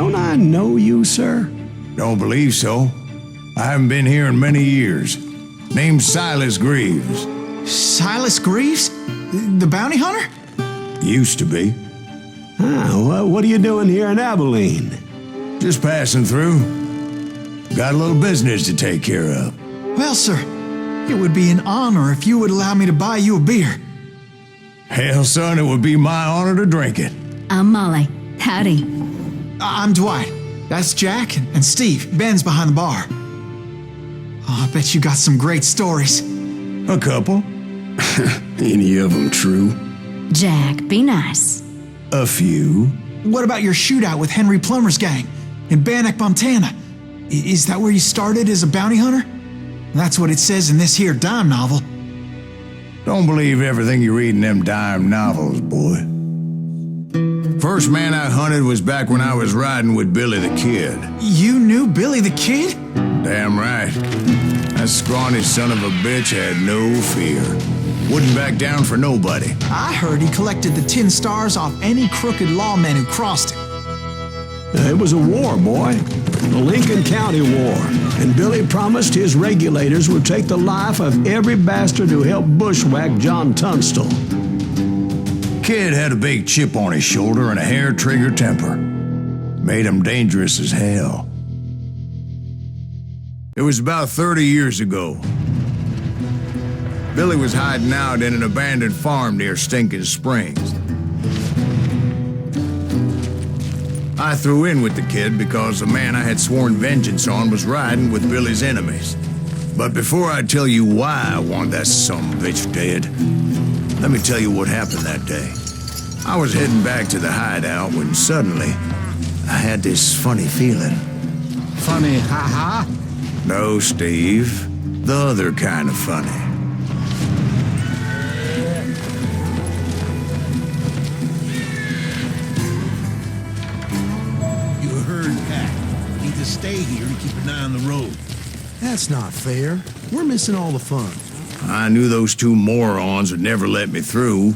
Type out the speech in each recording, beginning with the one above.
Don't I know you, sir? Don't believe so. I haven't been here in many years. Name's Silas Greaves. Silas Greaves? The bounty hunter? Used to be. What are you doing here in Abilene? Just passing through. Got a little business to take care of. Well, sir, it would be an honor if you would allow me to buy you a beer. Hell, son, it would be my honor to drink it. I'm Molly. Howdy. I'm Dwight. That's Jack and Steve. Ben's behind the bar. Oh, I bet you got some great stories. A couple. Any of them true? Jack, be nice. A few. What about your shootout with Henry Plummer's gang in Bannock, Montana? Is that where you started as a bounty hunter? That's what it says in this here dime novel. Don't believe everything you read in them dime novels, boy. First man I hunted was back when I was riding with Billy the Kid. You knew Billy the Kid? Damn right. That scrawny son of a bitch had no fear. Wouldn't back down for nobody. I heard he collected the 10 stars off any crooked lawmen who crossed him. It was a war, boy. The Lincoln County War. And Billy promised his regulators would take the life of every bastard who helped bushwhack John Tunstall. Kid had a big chip on his shoulder and a hair-trigger temper. Made him dangerous as hell. It was about 30 years ago. Billy was hiding out in an abandoned farm near Stinking Springs. I threw in with the kid because the man I had sworn vengeance on was riding with Billy's enemies. But before I tell you why I want that sumbitch dead, let me tell you what happened that day. I was heading back to the hideout when suddenly I had this funny feeling. Funny, ha-ha? No, Steve. The other kind of funny. You heard Pat. Need to stay here and keep an eye on the road. That's not fair. We're missing all the fun. I knew those two morons would never let me through.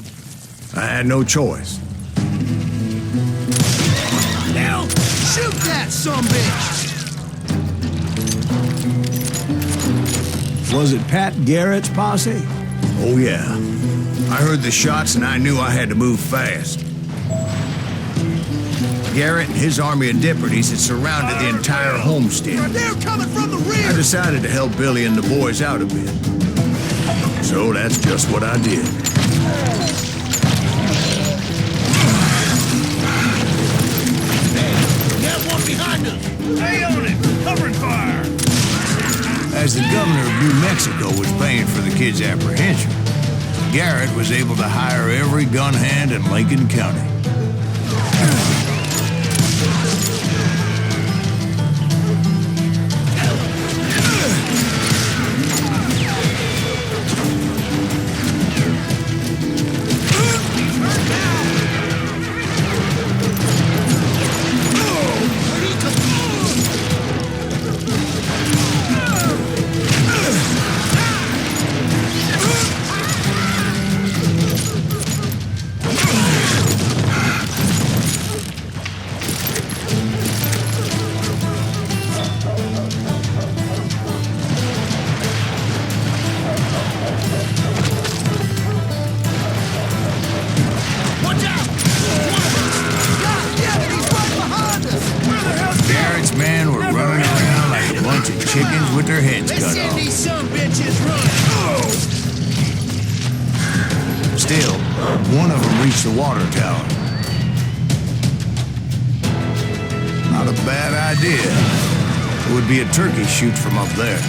I had no choice. Now, shoot that sumbitch! Was it Pat Garrett's posse? Oh, yeah. I heard the shots and I knew I had to move fast. Garrett and his army of deputies had surrounded the entire homestead. They're coming from the rear! I decided to help Billy and the boys out a bit. So that's just what I did. Got one behind us! Stay on it! Covering fire! As the governor of New Mexico was paying for the kid's apprehension, Garrett was able to hire every gun hand in Lincoln County. Chickens with their heads cut off. These some bitches run. Still, one of them reached the water tower. Not a bad idea. It would be a turkey shoot from up there.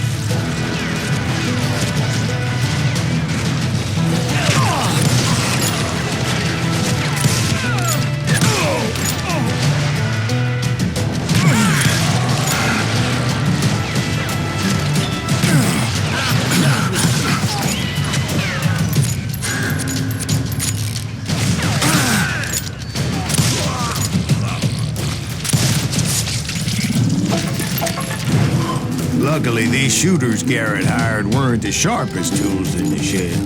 Luckily, these shooters Garrett hired weren't the sharpest tools in the shed.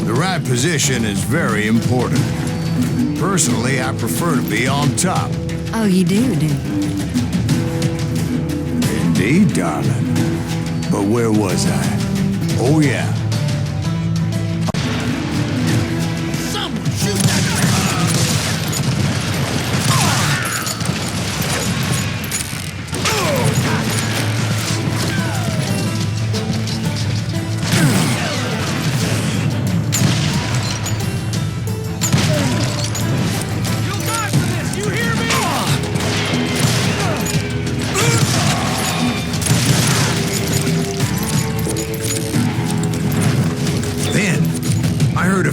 The right position is very important. Personally, I prefer to be on top. Oh, you do, do you? Indeed, darling. But where was I? Oh, yeah. Someone shoot that!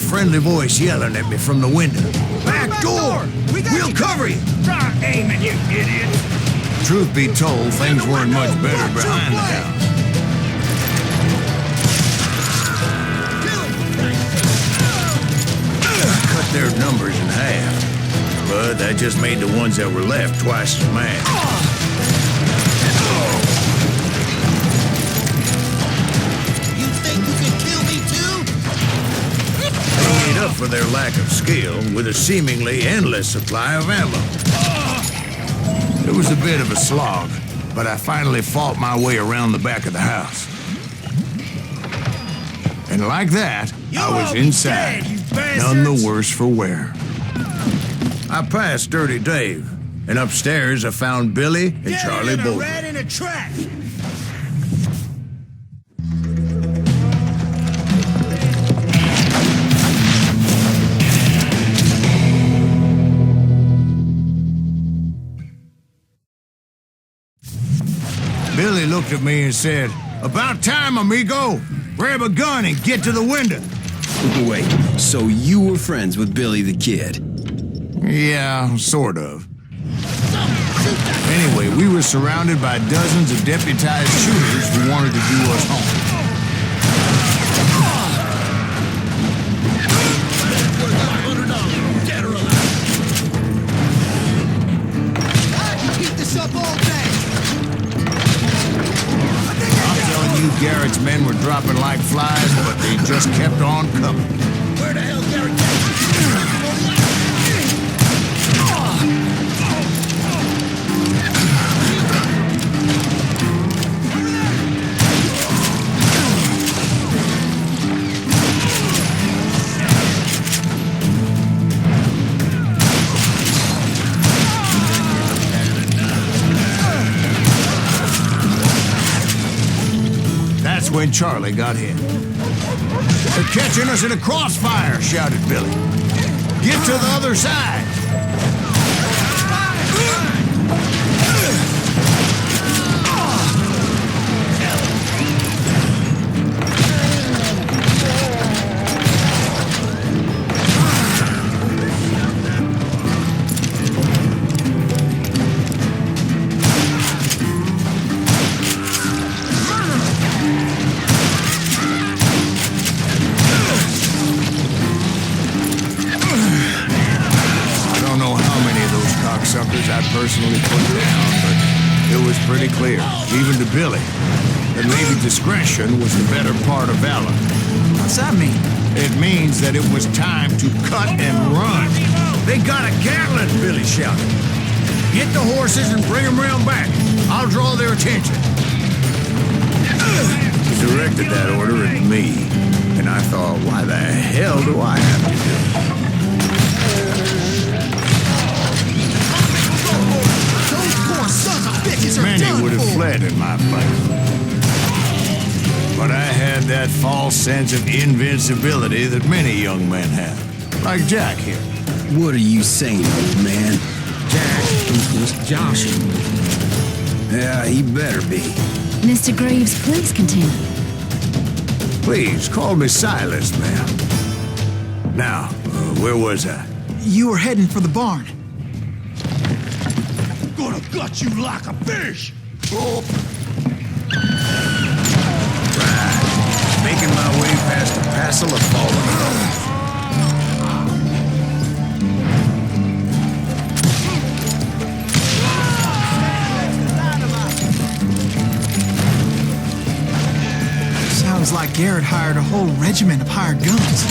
Friendly voice yelling at me from the window. Back door! We'll cover you! Try aiming, you idiot! Truth be told, things weren't much better behind the house. Cut their numbers in half, but that just made the ones that were left twice as mad. You think you can kill me too? They made up for their lack of skill with a seemingly endless supply of ammo. It was a bit of a slog, but I finally fought my way around the back of the house. And like that, I was inside, none the worse for wear. I passed Dirty Dave, and upstairs I found Billy and Charlie Bolton. Rat in a trap! Billy looked at me and said, "About time, amigo. Grab a gun and get to the window." Wait, so you were friends with Billy the Kid? Yeah, sort of. Anyway, we were surrounded by dozens of deputized shooters who wanted to do us home. Keep this up all day! I'm telling you, Garrett's men were dropping like flies, but they just kept on coming. Where the hell Garrett got That's when Charlie got hit. "They're catching us in a crossfire," shouted Billy. "Get to the other side!" I personally put down, but it was pretty clear, even to Billy, that maybe discretion was the better part of valor. What's that mean? It means that it was time to cut and run. "They got a Gatling," Billy shouted. "Get the horses and bring them round back. I'll draw their attention." He directed that order at me, and I thought, why the hell do I have to do it? Many would have fled in my place. But I had that false sense of invincibility that many young men have. Like Jack here. What are you saying, old man? Jack was just joshing. Yeah, he better be. Mr. Greaves, please continue. Please, call me Silas, ma'am. Now, where was I? You were heading for the barn. Gonna gut you like a fish! Oh. Right. Making my way past a passel of fallen logs. Sounds like Garrett hired a whole regiment of hired guns.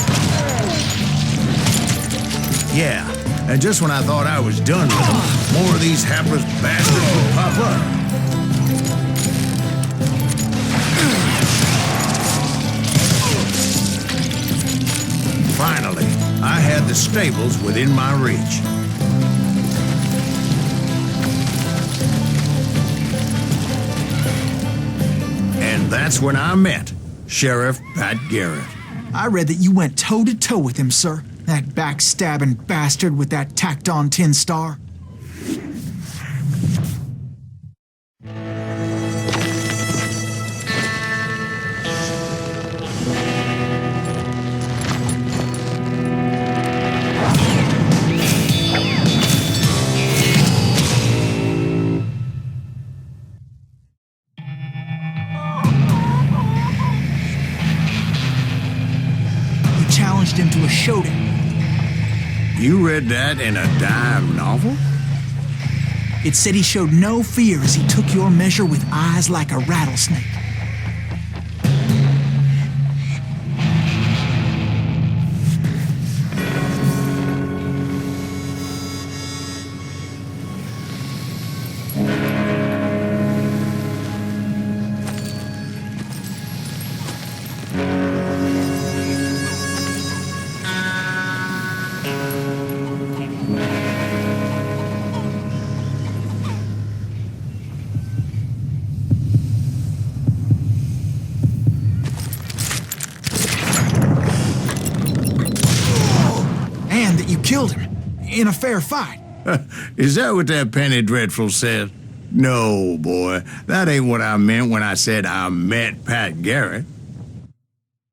Yeah, and just when I thought I was done with them, more of these hapless bastards would pop up. Finally, I had the stables within my reach. And that's when I met Sheriff Pat Garrett. I read that you went toe-to-toe with him, sir. That backstabbing bastard with that tacked-on tin star. Challenged him to a showdown. You read that in a dime novel? It said he showed no fear as he took your measure with eyes like a rattlesnake. That you killed him in a fair fight. Is that what that Penny Dreadful said? No, boy. That ain't what I meant when I said I met Pat Garrett.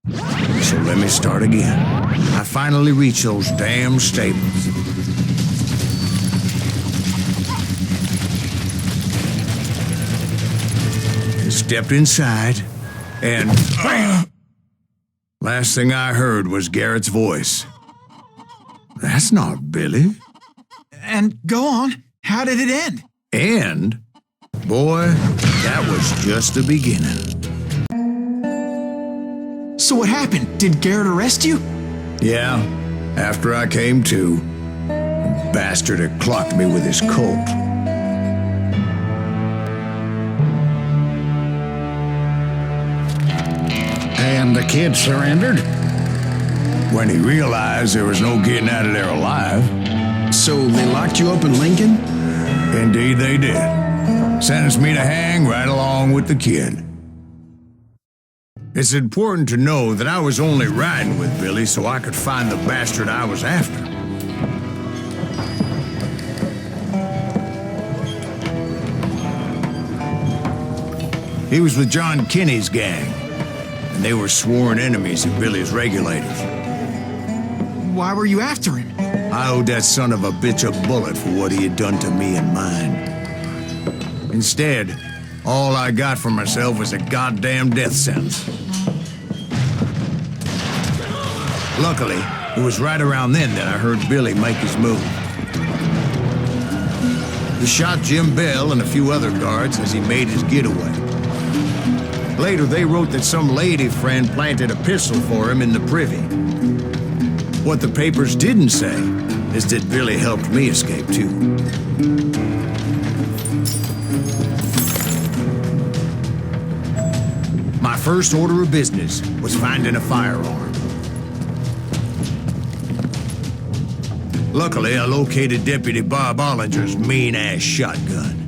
So let me start again. I finally reached those damn stables. Stepped inside, and last thing I heard was Garrett's voice. That's not Billy. And go on. How did it end? And, boy, that was just the beginning. So what happened? Did Garrett arrest you? Yeah, after I came to, the bastard had clocked me with his Colt. And the kid surrendered? When he realized there was no getting out of there alive. So they locked you up in Lincoln? Indeed they did. Sentenced me to hang right along with the kid. It's important to know that I was only riding with Billy so I could find the bastard I was after. He was with John Kinney's gang, and they were sworn enemies of Billy's regulators. Why were you after him? I owed that son of a bitch a bullet for what he had done to me and mine. Instead, all I got for myself was a goddamn death sentence. Luckily, it was right around then that I heard Billy make his move. He shot Jim Bell and a few other guards as he made his getaway. Later, they wrote that some lady friend planted a pistol for him in the privy. What the papers didn't say is that Billy helped me escape, too. My first order of business was finding a firearm. Luckily, I located Deputy Bob Ollinger's mean-ass shotgun.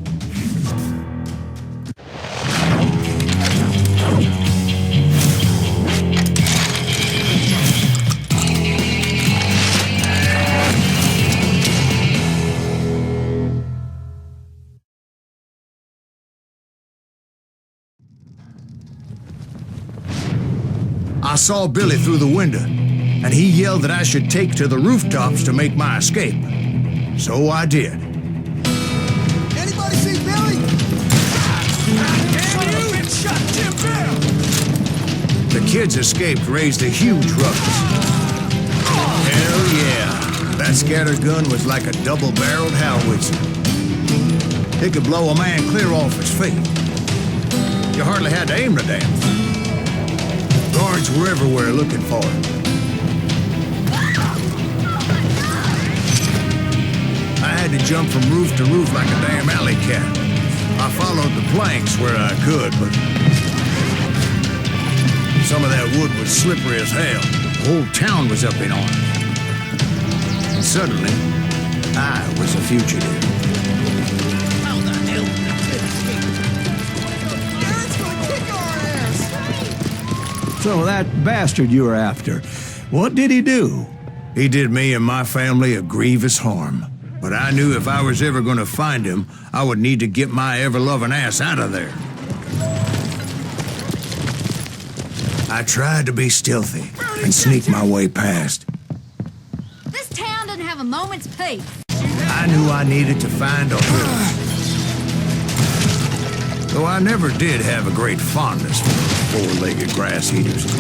I saw Billy through the window, and he yelled that I should take to the rooftops to make my escape. So I did. Anybody see Billy? Damn you! Shot Jim Bell! The kids escaped raised a huge ruckus. Hell yeah! That scatter gun was like a double-barreled howitzer. It could blow a man clear off his feet. You hardly had to aim the damn thing. Guards were everywhere looking for him. could jump from roof to roof like a damn alley cat. I followed the planks where I could, but some of that wood was slippery as hell. The whole town was up in arms. And suddenly, I was a fugitive. How the hell did the kid escape? So that bastard you were after, what did he do? He did me and my family a grievous harm. But I knew if I was ever going to find him, I would need to get my ever-loving ass out of there. I tried to be stealthy and sneak my way past. This town doesn't have a moment's peace. I knew I needed to find a hole. Though I never did have a great fondness for four-legged grass eaters.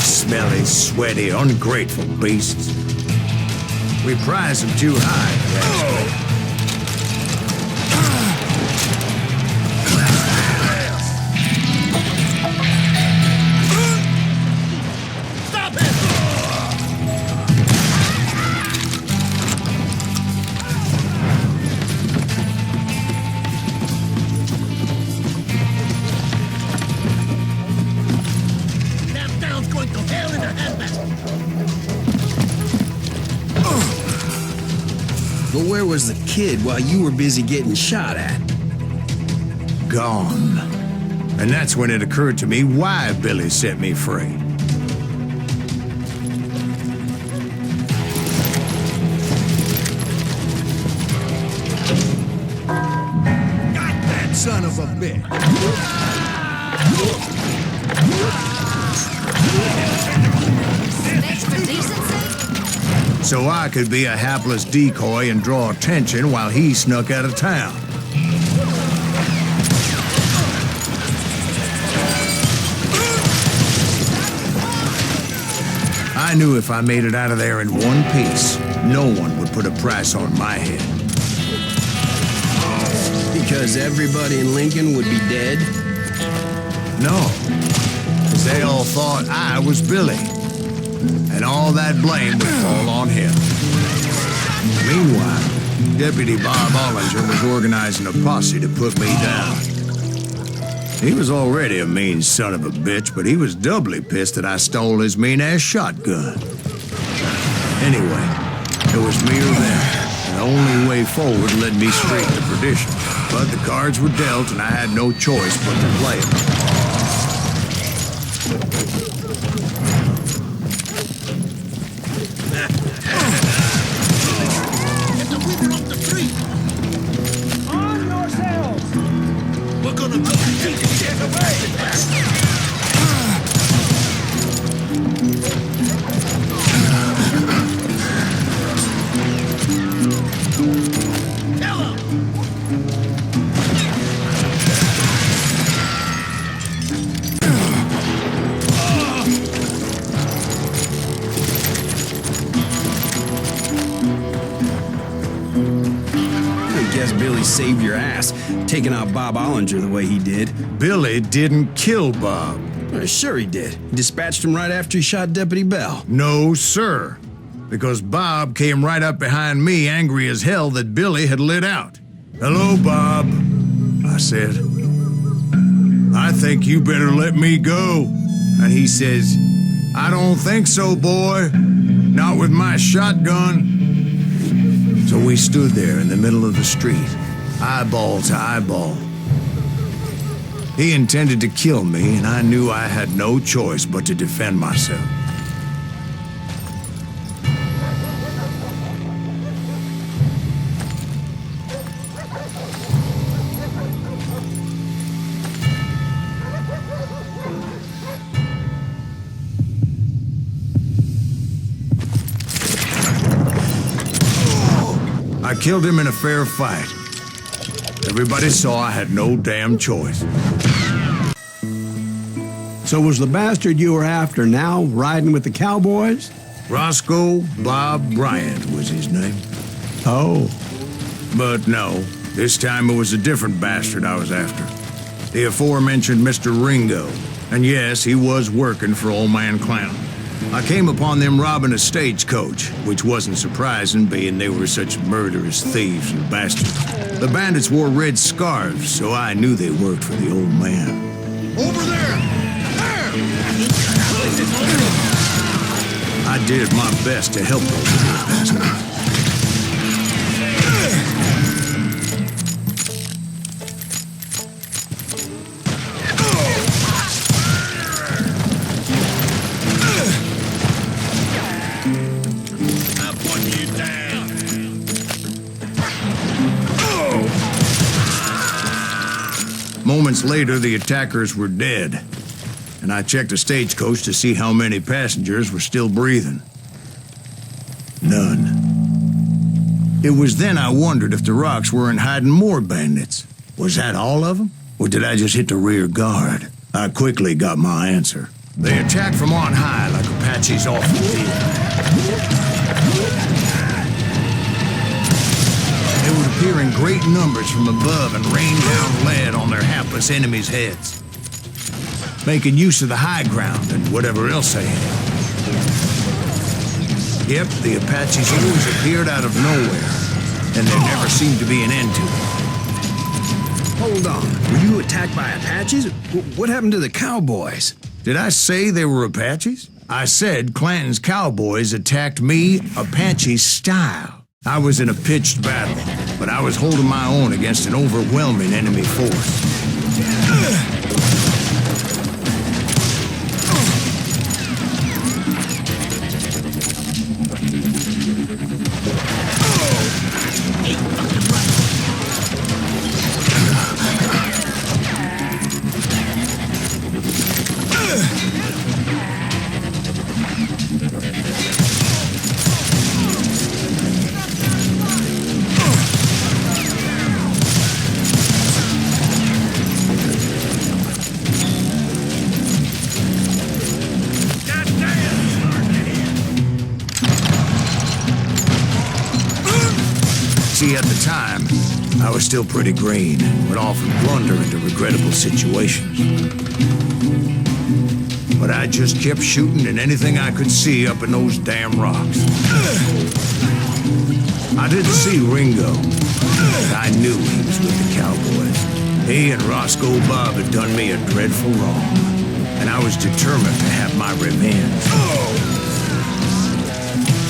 Smelly, sweaty, ungrateful beasts. We prize them too high, Stop it! Damn town's going to hell in a handbasket. But where was the kid while you were busy getting shot at? Gone. And that's when it occurred to me why Billy set me free. Got that son of a bitch. Extra decency? So I could be a hapless decoy and draw attention while he snuck out of town. I knew if I made it out of there in one piece, no one would put a price on my head. Because everybody in Lincoln would be dead? No, because they all thought I was Billy, and all that blame would fall on him. Meanwhile, Deputy Bob Ollinger was organizing a posse to put me down. He was already a mean son of a bitch, but he was doubly pissed that I stole his mean-ass shotgun. Anyway, it was me or them. The only way forward led me straight to perdition. But the cards were dealt, and I had no choice but to play them. Get the weaver off the tree! On yourselves! We're gonna go and take the shit away! Hello! I guess Billy saved your ass, taking out Bob Ollinger the way he did. Billy didn't kill Bob. Sure he did. He dispatched him right after he shot Deputy Bell. No, sir. Because Bob came right up behind me, angry as hell that Billy had lit out. "Hello, Bob," I said. "I think you better let me go." And he says, "I don't think so, boy. Not with my shotgun." So we stood there in the middle of the street, eyeball to eyeball. He intended to kill me, and I knew I had no choice but to defend myself. I killed him in a fair fight. Everybody saw I had no damn choice. So was the bastard you were after now riding with the cowboys? Roscoe Bob Bryant was his name. Oh, But no, this time it was a different bastard I was after. The aforementioned Mr. Ringo. And yes, he was working for Old Man Clown. I came upon them robbing a stagecoach, which wasn't surprising, being they were such murderous thieves and bastards. The bandits wore red scarves, so I knew they worked for the old man. Over there! There! I did my best to help those poor bastards. Moments later, the attackers were dead, and I checked the stagecoach to see how many passengers were still breathing. None. It was then I wondered if the rocks weren't hiding more bandits. Was that all of them? Or did I just hit the rear guard? I quickly got my answer. They attacked from on high like Apaches off the field. They would appear in great numbers from above and rain down lead on their hapless enemies' heads, making use of the high ground and whatever else they had. Yep, the Apaches always appeared out of nowhere, and there never seemed to be an end to it. Hold on. Were you attacked by Apaches? What happened to the cowboys? Did I say they were Apaches? I said Clanton's cowboys attacked me Apache style. I was in a pitched battle, but I was holding my own against an overwhelming enemy force. See, at the time, I was still pretty green and would often blunder into regrettable situations. But I just kept shooting at anything I could see up in those damn rocks. I didn't see Ringo, but I knew he was with the cowboys. He and Roscoe Bob had done me a dreadful wrong, and I was determined to have my revenge.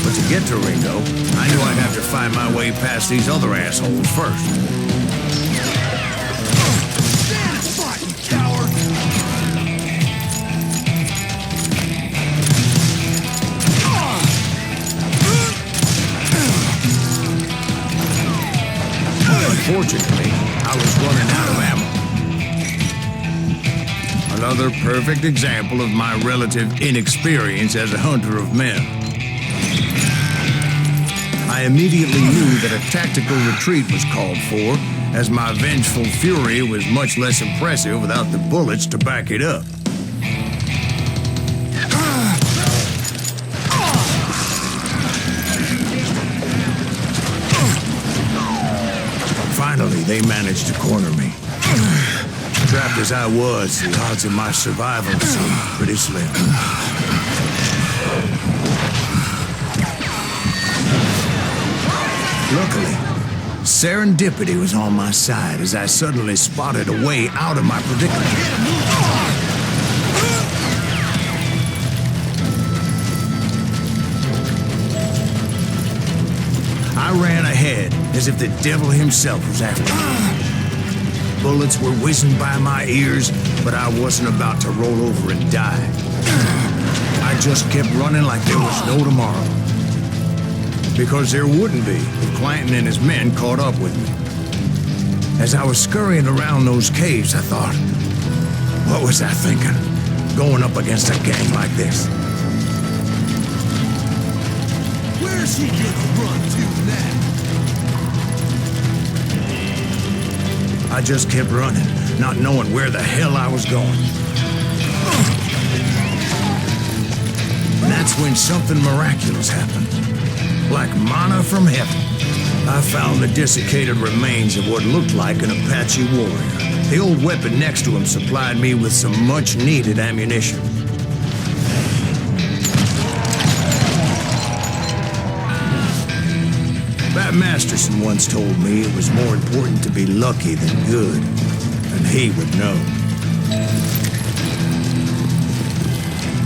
But to get to Ringo, I knew I'd have to find my way past these other assholes first. Stand and fight, you coward! Unfortunately, I was running out of ammo. Another perfect example of my relative inexperience as a hunter of men. I immediately knew that a tactical retreat was called for, as my vengeful fury was much less impressive without the bullets to back it up. Finally, they managed to corner me. Trapped as I was, the odds of my survival seemed pretty slim. Luckily, serendipity was on my side as I suddenly spotted a way out of my predicament. I ran ahead as if the devil himself was after me. Bullets were whizzing by my ears, but I wasn't about to roll over and die. I just kept running like there was no tomorrow. Because there wouldn't be if Clanton and his men caught up with me. As I was scurrying around those caves, I thought, what was I thinking? Going up against a gang like this? Where's he gonna run to now? I just kept running, not knowing where the hell I was going. And that's when something miraculous happened. Like manna from heaven, I found the desiccated remains of what looked like an Apache warrior. The old weapon next to him supplied me with some much-needed ammunition. Masterson once told me it was more important to be lucky than good, and he would know.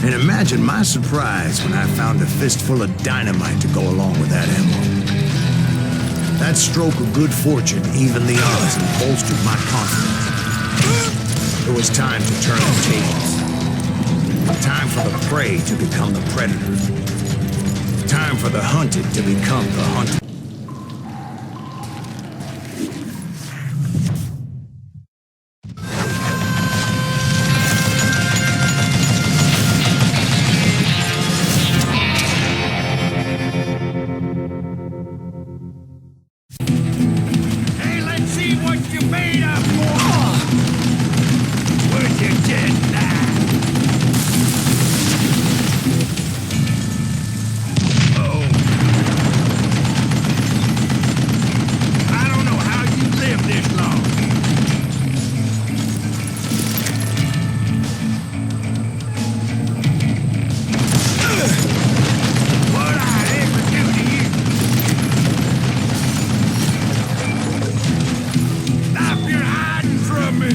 And imagine my surprise when I found a fistful of dynamite to go along with that ammo. That stroke of good fortune evened the odds and bolstered my confidence. It was time to turn the tables. Time for the prey to become the predator. Time for the hunted to become the hunted. Hey, let's see what you made up for! Where'd you get that? Oh. I don't know how you lived this long. What I ever do to you? Stop your hiding from me!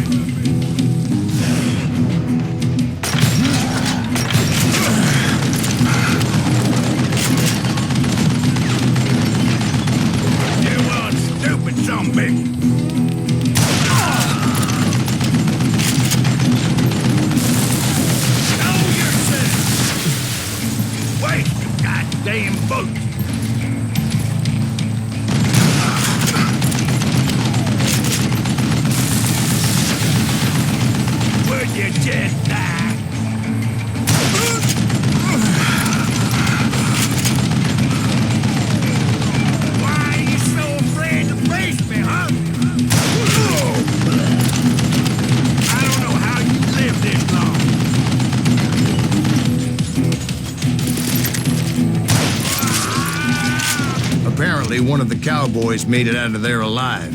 You one stupid zombie! Know yourself! Waste your goddamn bullet! Would you just die? Why are you so afraid to face me, huh? I don't know how you lived this long. Apparently, one of the cowboys made it out of there alive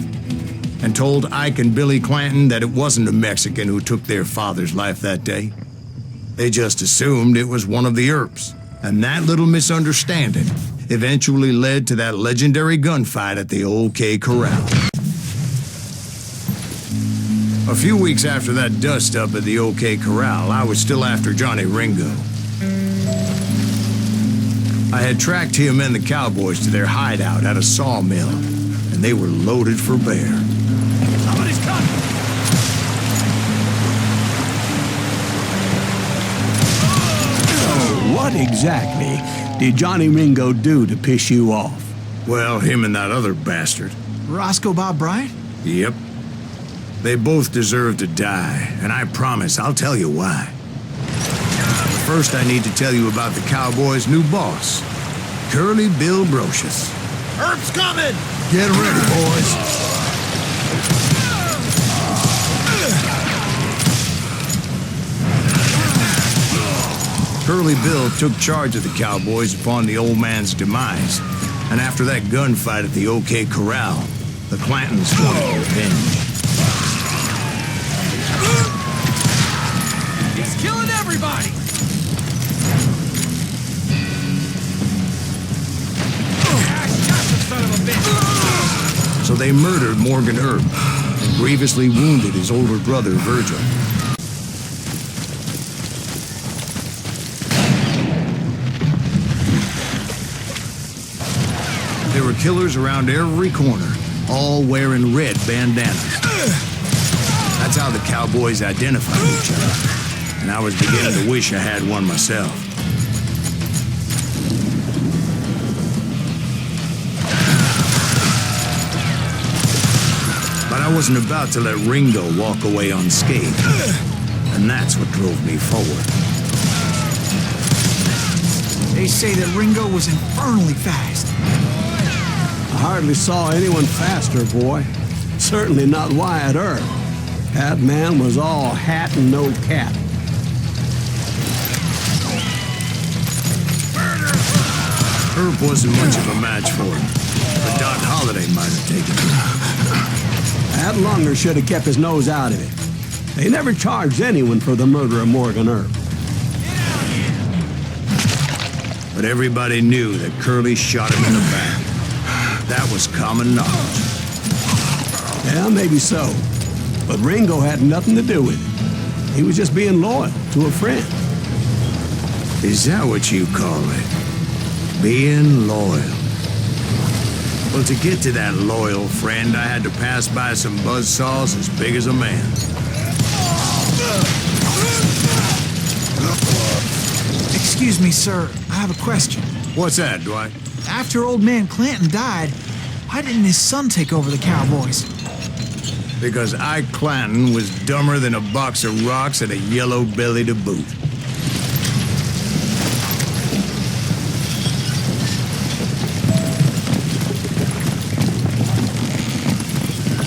and told Ike and Billy Clanton that it wasn't a Mexican who took their father's life that day. They just assumed it was one of the Earps, and that little misunderstanding eventually led to that legendary gunfight at the OK Corral. A few weeks after that dust-up at the OK Corral, I was still after Johnny Ringo. I had tracked him and the cowboys to their hideout at a sawmill, and they were loaded for bear. Somebody's coming! What exactly did Johnny Ringo do to piss you off? Well, him and that other bastard. Roscoe Bob Bryant? Yep. They both deserve to die, and I promise I'll tell you why. First, I need to tell you about the Cowboys' new boss, Curly Bill Brocious. Herb's coming! Get ready, boys. Curly Bill took charge of the Cowboys upon the old man's demise, and after that gunfight at the OK Corral, the Clantons wanted revenge. He's killing everybody! I shot the son of a bitch! So they murdered Morgan Earp and grievously wounded his older brother, Virgil. There were killers around every corner, all wearing red bandanas. That's how the Cowboys identified each other, and I was beginning to wish I had one myself. But I wasn't about to let Ringo walk away unscathed, and that's what drove me forward. They say that Ringo was infernally fast. I hardly saw anyone faster, boy. Certainly not Wyatt Earp. That man was all hat and no cap. Earp wasn't much of a match for him, but Doc Holliday might have taken him. That Lunger should have kept his nose out of it. They never charged anyone for the murder of Morgan Earp. But everybody knew that Curly shot him in the back. That was common knowledge. Yeah, maybe so. But Ringo had nothing to do with it. He was just being loyal to a friend. Is that what you call it? Being loyal? Well, to get to that loyal friend, I had to pass by some buzzsaws as big as a man. Excuse me, sir. I have a question. What's that, Dwight? After old man Clanton died, why didn't his son take over the Cowboys? Because Ike Clanton was dumber than a box of rocks and a yellow belly to boot.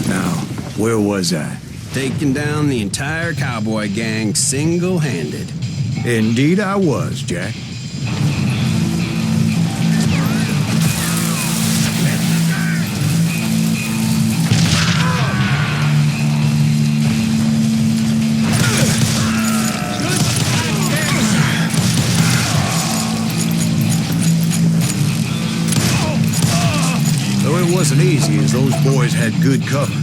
Now, where was I? Taking down the entire cowboy gang single-handed. Indeed I was, Jack. Though it wasn't easy, as those boys had good cover.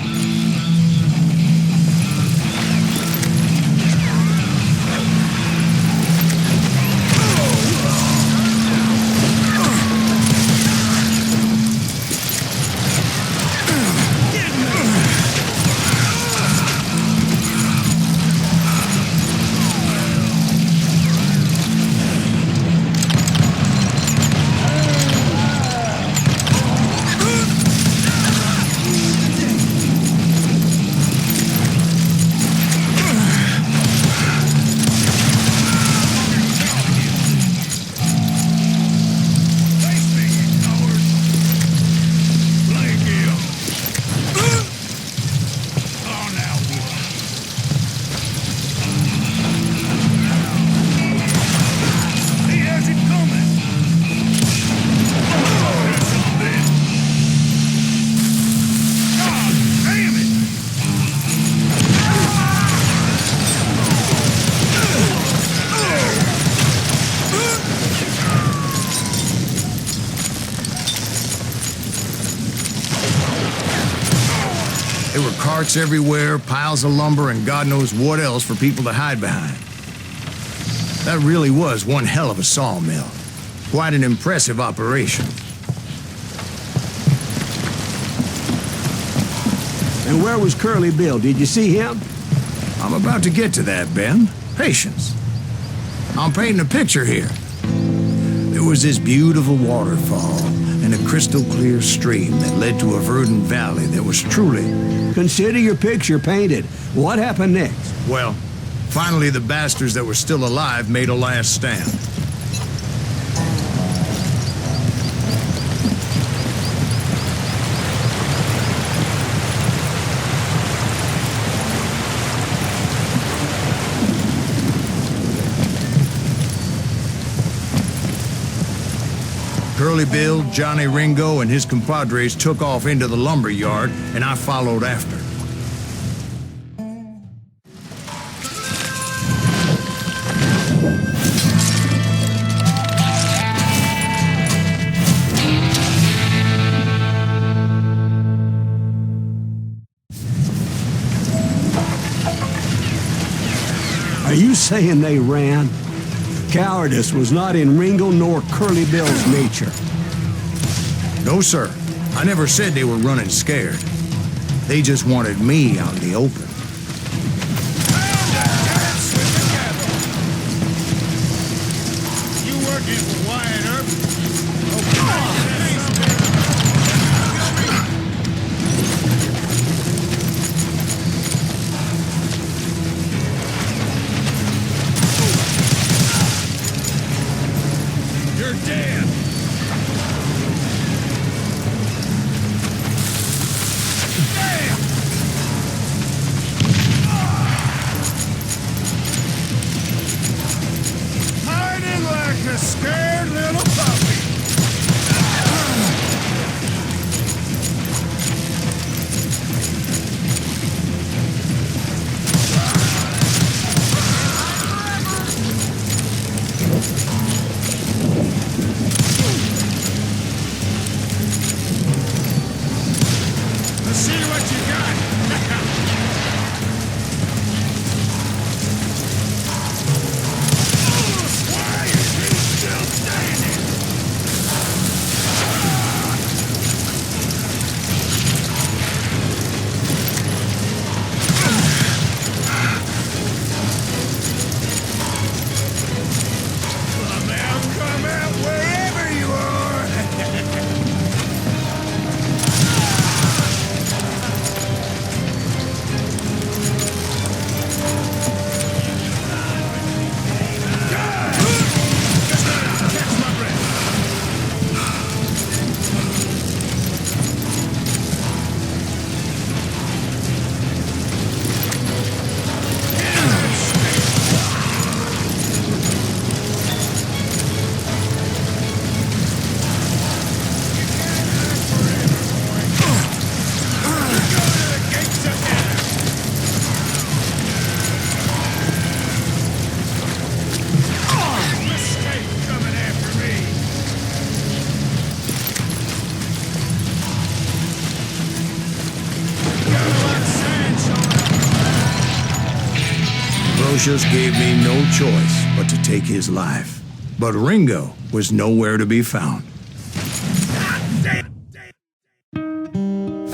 There were carts everywhere, piles of lumber, and God knows what else for people to hide behind. That really was one hell of a sawmill. Quite an impressive operation. And where was Curly Bill? Did you see him? I'm about to get to that, Ben. Patience. I'm painting a picture here. There was this beautiful waterfall and a crystal clear stream that led to a verdant valley that was truly... Consider your picture painted. What happened next? Well, finally the bastards that were still alive made a last stand. Curly Bill, Johnny Ringo, and his compadres took off into the lumber yard, and I followed after. Are you saying they ran? Cowardice was not in Ringo nor Curly Bill's nature. No, sir. I never said they were running scared. They just wanted me out in the open. You working for Wyatt Earp? You're dead. Damn! Ignatius gave me no choice but to take his life. But Ringo was nowhere to be found.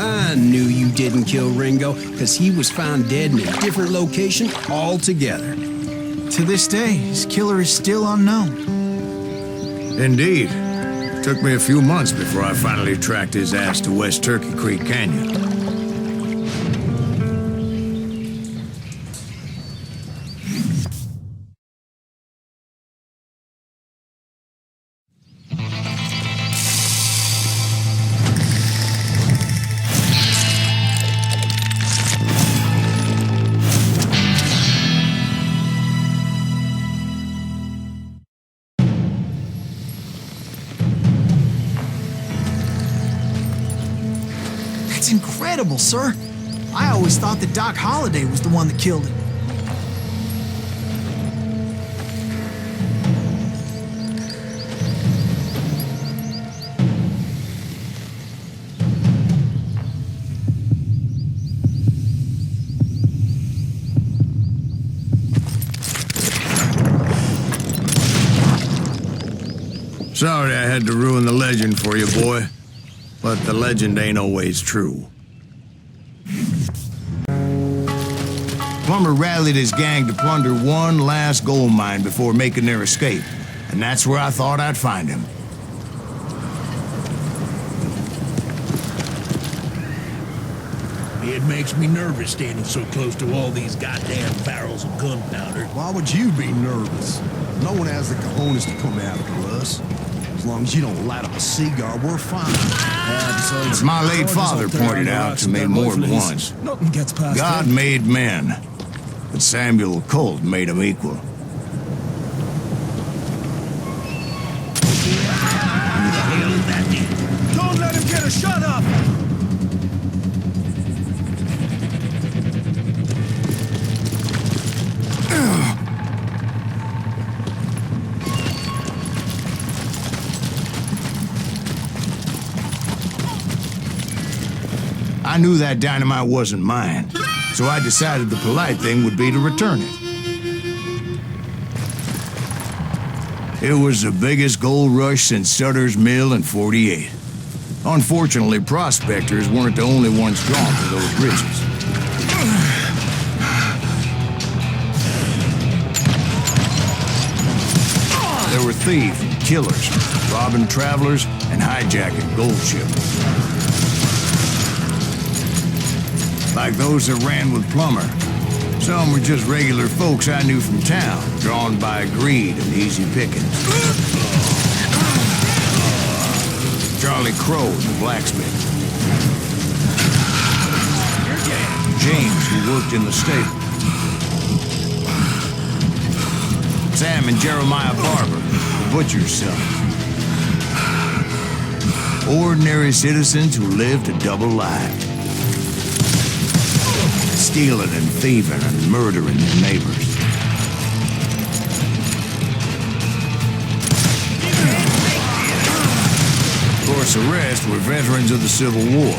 I knew you didn't kill Ringo, because he was found dead in a different location altogether. To this day, his killer is still unknown. Indeed. It took me a few months before I finally tracked his ass to West Turkey Creek Canyon. That's incredible, sir. I always thought that Doc Holliday was the one that killed him. Sorry I had to ruin the legend for you, boy. But the legend ain't always true. Plummer rallied his gang to plunder one last gold mine before making their escape. And that's where I thought I'd find him. It makes me nervous standing so close to all these goddamn barrels of gunpowder. Why would you be nervous? No one has the cojones to come after us. As long as you don't light up a cigar, we're fine. As my late father pointed out to me more than once, Nothing gets past God him. made men, but Samuel Colt made them equal. Who the hell is that thing? Don't let him get a shot up! I knew that dynamite wasn't mine, so I decided the polite thing would be to return it. It was the biggest gold rush since Sutter's Mill in '48. Unfortunately, prospectors weren't the only ones drawn to those riches. There were thieves and killers, robbing travelers and hijacking gold ships. Like those that ran with Plummer. Some were just regular folks I knew from town, drawn by greed and easy pickings. Charlie Crow, the blacksmith. James, who worked in the stable. Sam and Jeremiah Barber, the butcher's son. Ordinary citizens who lived a double life. Stealing and thieving and murdering their neighbors. Of course, the rest were veterans of the Civil War.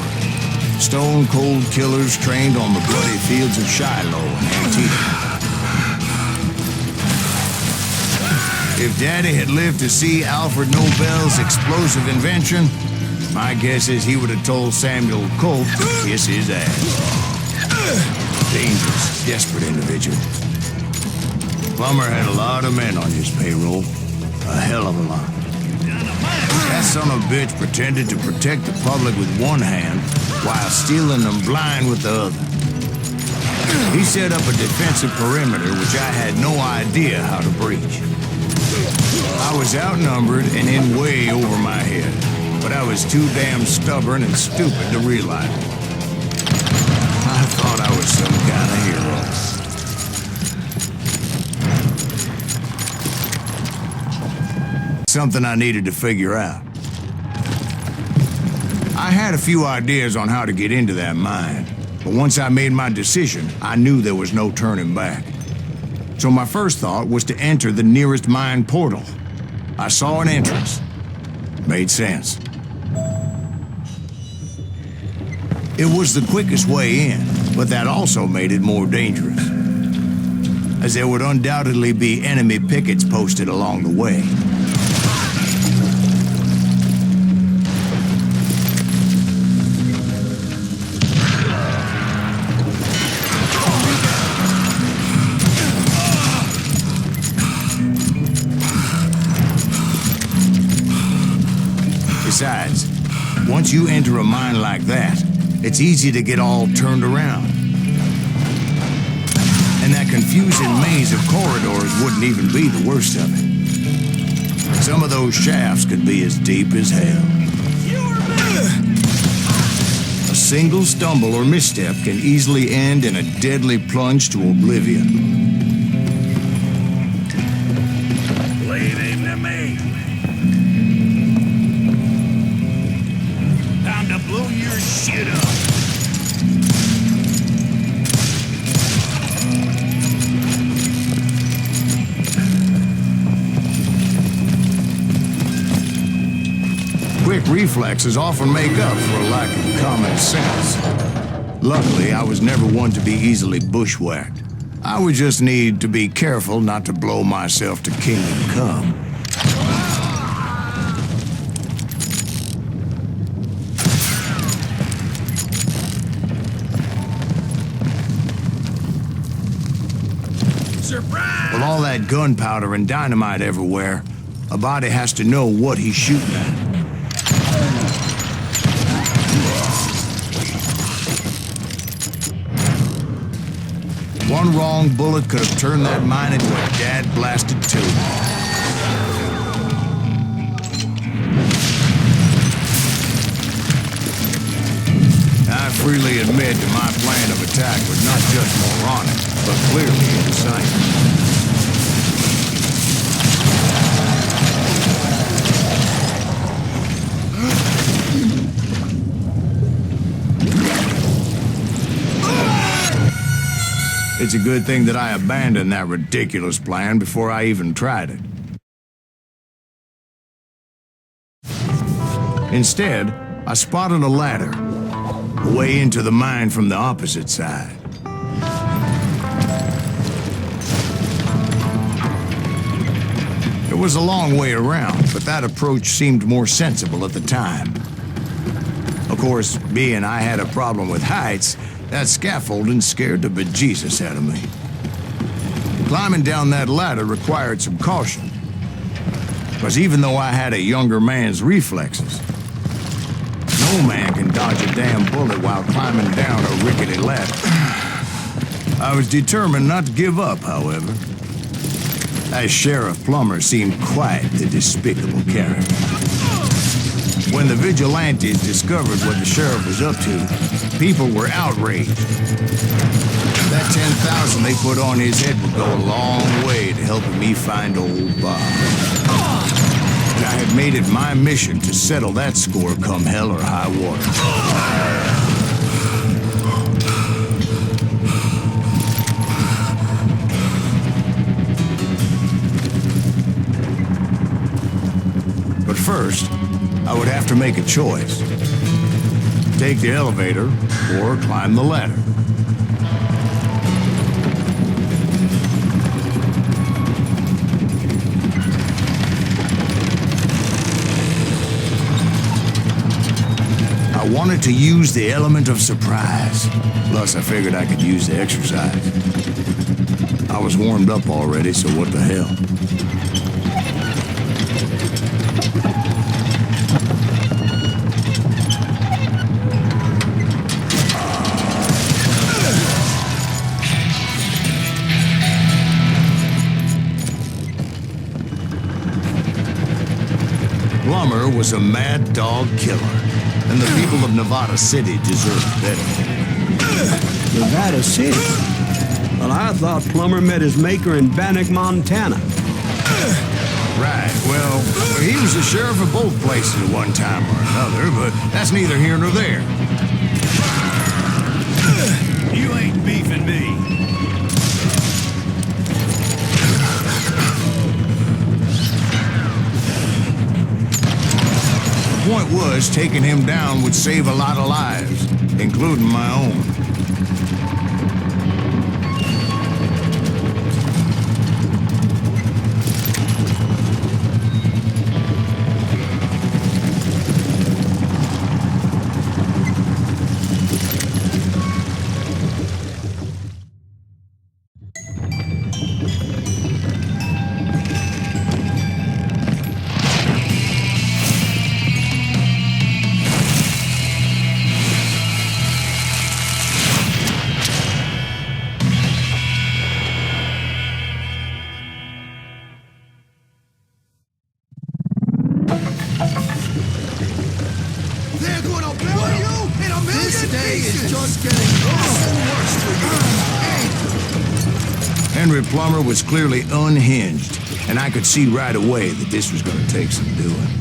Stone-cold killers trained on the bloody fields of Shiloh and Antietam. If Daddy had lived to see Alfred Nobel's explosive invention, my guess is he would have told Samuel Colt to kiss his ass. Dangerous, desperate individual. Plummer had a lot of men on his payroll. A hell of a lot. That son of a bitch pretended to protect the public with one hand while stealing them blind with the other. He set up a defensive perimeter which I had no idea how to breach. I was outnumbered and in way over my head, but I was too damn stubborn and stupid to realize it. I thought I was some kind of hero. Something I needed to figure out. I had a few ideas on how to get into that mine, but once I made my decision, I knew there was no turning back. So my first thought was to enter the nearest mine portal. I saw an entrance. Made sense. It was the quickest way in, but that also made it more dangerous. as there would undoubtedly be enemy pickets posted along the way. Besides, once you enter a mine like that, it's easy to get all turned around. And that confusing maze of corridors wouldn't even be the worst of it. Some of those shafts could be as deep as hell. A single stumble or misstep can easily end in a deadly plunge to oblivion. Leave him to me. Time to blow your shit up. Quick reflexes often make up for a lack of common sense. Luckily, I was never one to be easily bushwhacked. I would just need to be careful not to blow myself to kingdom come. Surprise! With all that gunpowder and dynamite everywhere, a body has to know what he's shooting at. One wrong bullet could have turned that mine into a dad-blasted tube. I freely admit that my plan of attack was not just moronic, but clearly insane. It's a good thing that I abandoned that ridiculous plan before I even tried it. Instead, I spotted a ladder, a way into the mine from the opposite side. It was a long way around, but that approach seemed more sensible at the time. Of course, being I had a problem with heights, that scaffolding scared the bejesus out of me. Climbing down that ladder required some caution, because even though I had a younger man's reflexes, no man can dodge a damn bullet while climbing down a rickety ladder. I was determined not to give up, however. That Sheriff Plummer seemed quite the despicable character. When the vigilantes discovered what the sheriff was up to, people were outraged. That 10,000 they put on his head would go a long way to helping me find old Bob. And I had made it my mission to settle that score come hell or high water. But first, I would have to make a choice. Take the elevator or climb the ladder. I wanted to use the element of surprise. Plus, I figured I could use the exercise. I was warmed up already, so what the hell? Plummer was a mad dog killer, and the people of Nevada City deserved better. Nevada City? Well, I thought Plummer met his maker in Bannock, Montana. Right, well, he was the sheriff of both places at one time or another, but that's neither here nor there. You ain't beefing me. The point was, taking him down would save a lot of lives, including my own. day is just getting worse and worse for you. Henry Plummer was clearly unhinged, and I could see right away that this was gonna take some doing.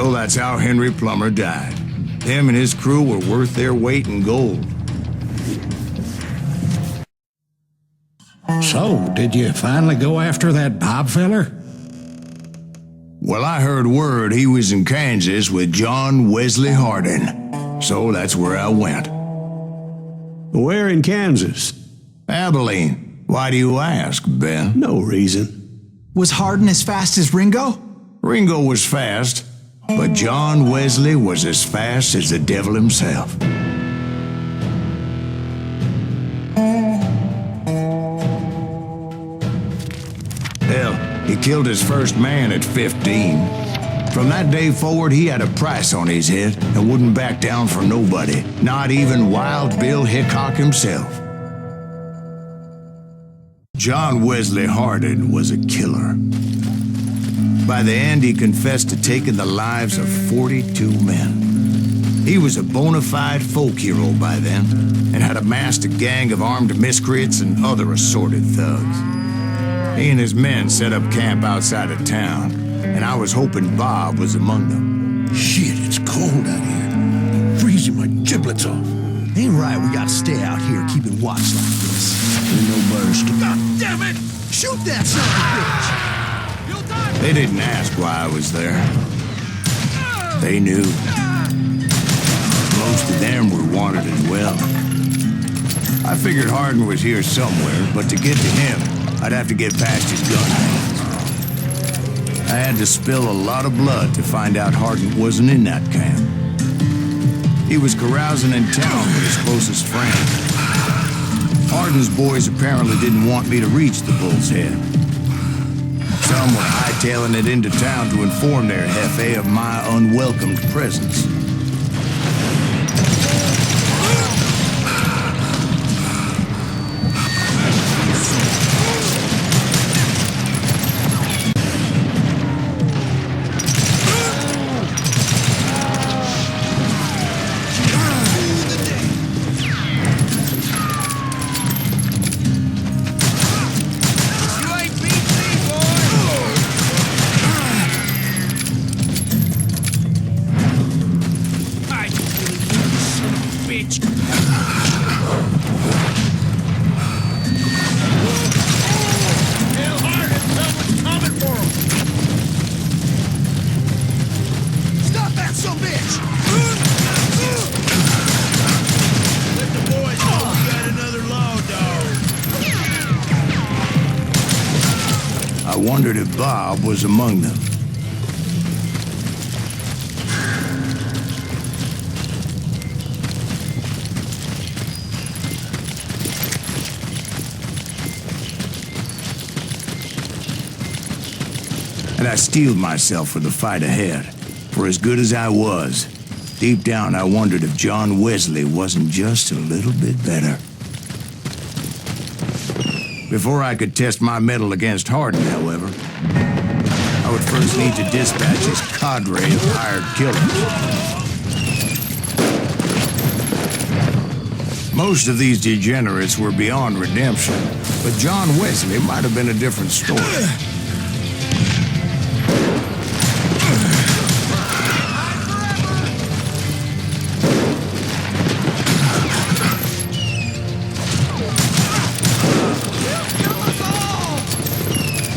So that's how Henry Plummer died. Him and his crew were worth their weight in gold. So, did you finally go after that Bob feller? Well, I heard word he was in Kansas with John Wesley Hardin. So that's where I went. Where in Kansas? Abilene. Why do you ask, Ben? No reason. Was Hardin as fast as Ringo? Ringo was fast, but John Wesley was as fast as the devil himself. Hell, he killed his first man at 15. From that day forward, he had a price on his head and wouldn't back down for nobody, not even Wild Bill Hickok himself. John Wesley Hardin was a killer. By the end, he confessed to taking the lives of 42 men. He was a bona fide folk hero by then, and had amassed a gang of armed miscreants and other assorted thugs. He and his men set up camp outside of town, and I was hoping Bob was among them. Shit, it's cold out here. Freezing my giblets off. Ain't right, we gotta stay out here keeping watch like this. Ain't no burst. God damn it! Shoot that son of a bitch! They didn't ask why I was there. They knew. Most of them were wanted as well. I figured Hardin was here somewhere, but to get to him, I'd have to get past his gun range. I had to spill a lot of blood to find out Hardin wasn't in that camp. He was carousing in town with his closest friend. Hardin's boys apparently didn't want me to reach the Bull's Head. Some were hightailing it into town to inform their jefe of my unwelcomed presence. I wondered if Bob was among them. And I steeled myself for the fight ahead. For as good as I was, deep down I wondered if John Wesley wasn't just a little bit better. Before I could test my mettle against Hardin, however, I would first need to dispatch his cadre of hired killers. Most of these degenerates were beyond redemption, but John Wesley might have been a different story.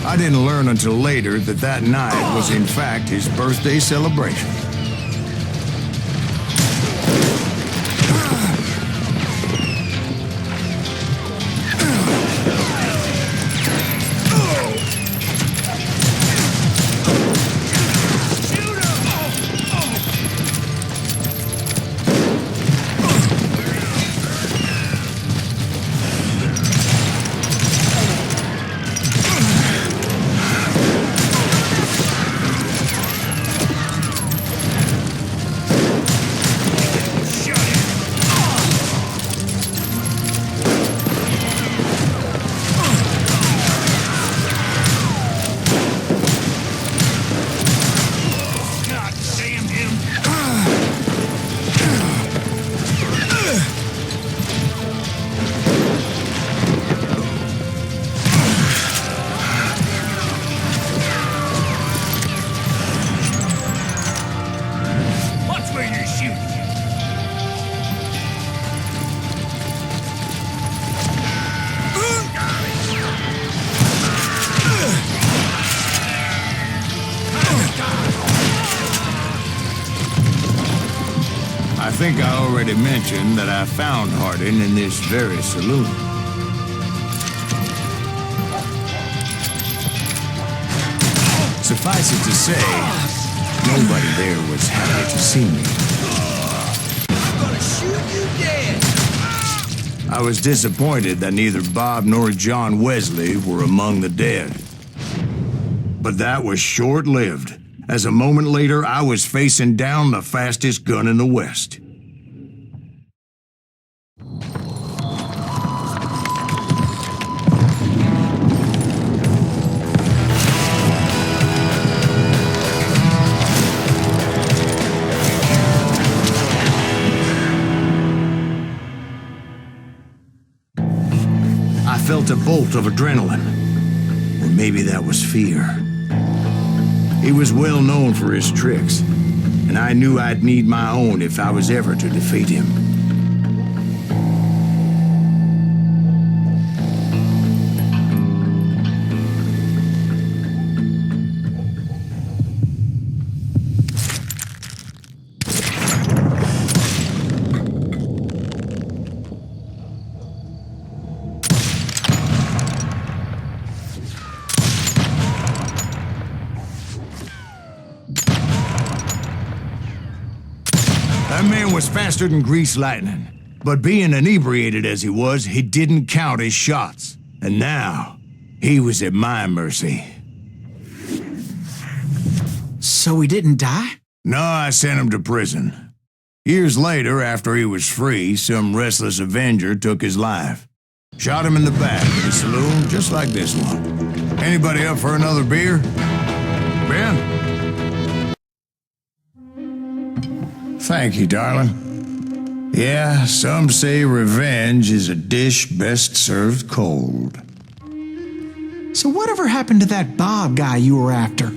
I didn't learn until later that that night was in fact his birthday celebration. I think I already mentioned that I found Hardin in this very saloon. Suffice it to say, nobody there was happy to see me. I'm gonna shoot you dead! I was disappointed that neither Bob nor John Wesley were among the dead. But that was short-lived, as a moment later I was facing down the fastest gun in the West. I felt a bolt of adrenaline, or maybe that was fear. He was well known for his tricks, and I knew I'd need my own if I was ever to defeat him. That man was faster than greased lightning. But being inebriated as he was, he didn't count his shots. And now, he was at my mercy. So he didn't die? No, I sent him to prison. Years later, after he was free, some restless Avenger took his life. Shot him in the back in a saloon just like this one. Anybody up for another beer? Ben? Thank you, darling. Yeah, some say revenge is a dish best served cold. So whatever happened to that Bob guy you were after?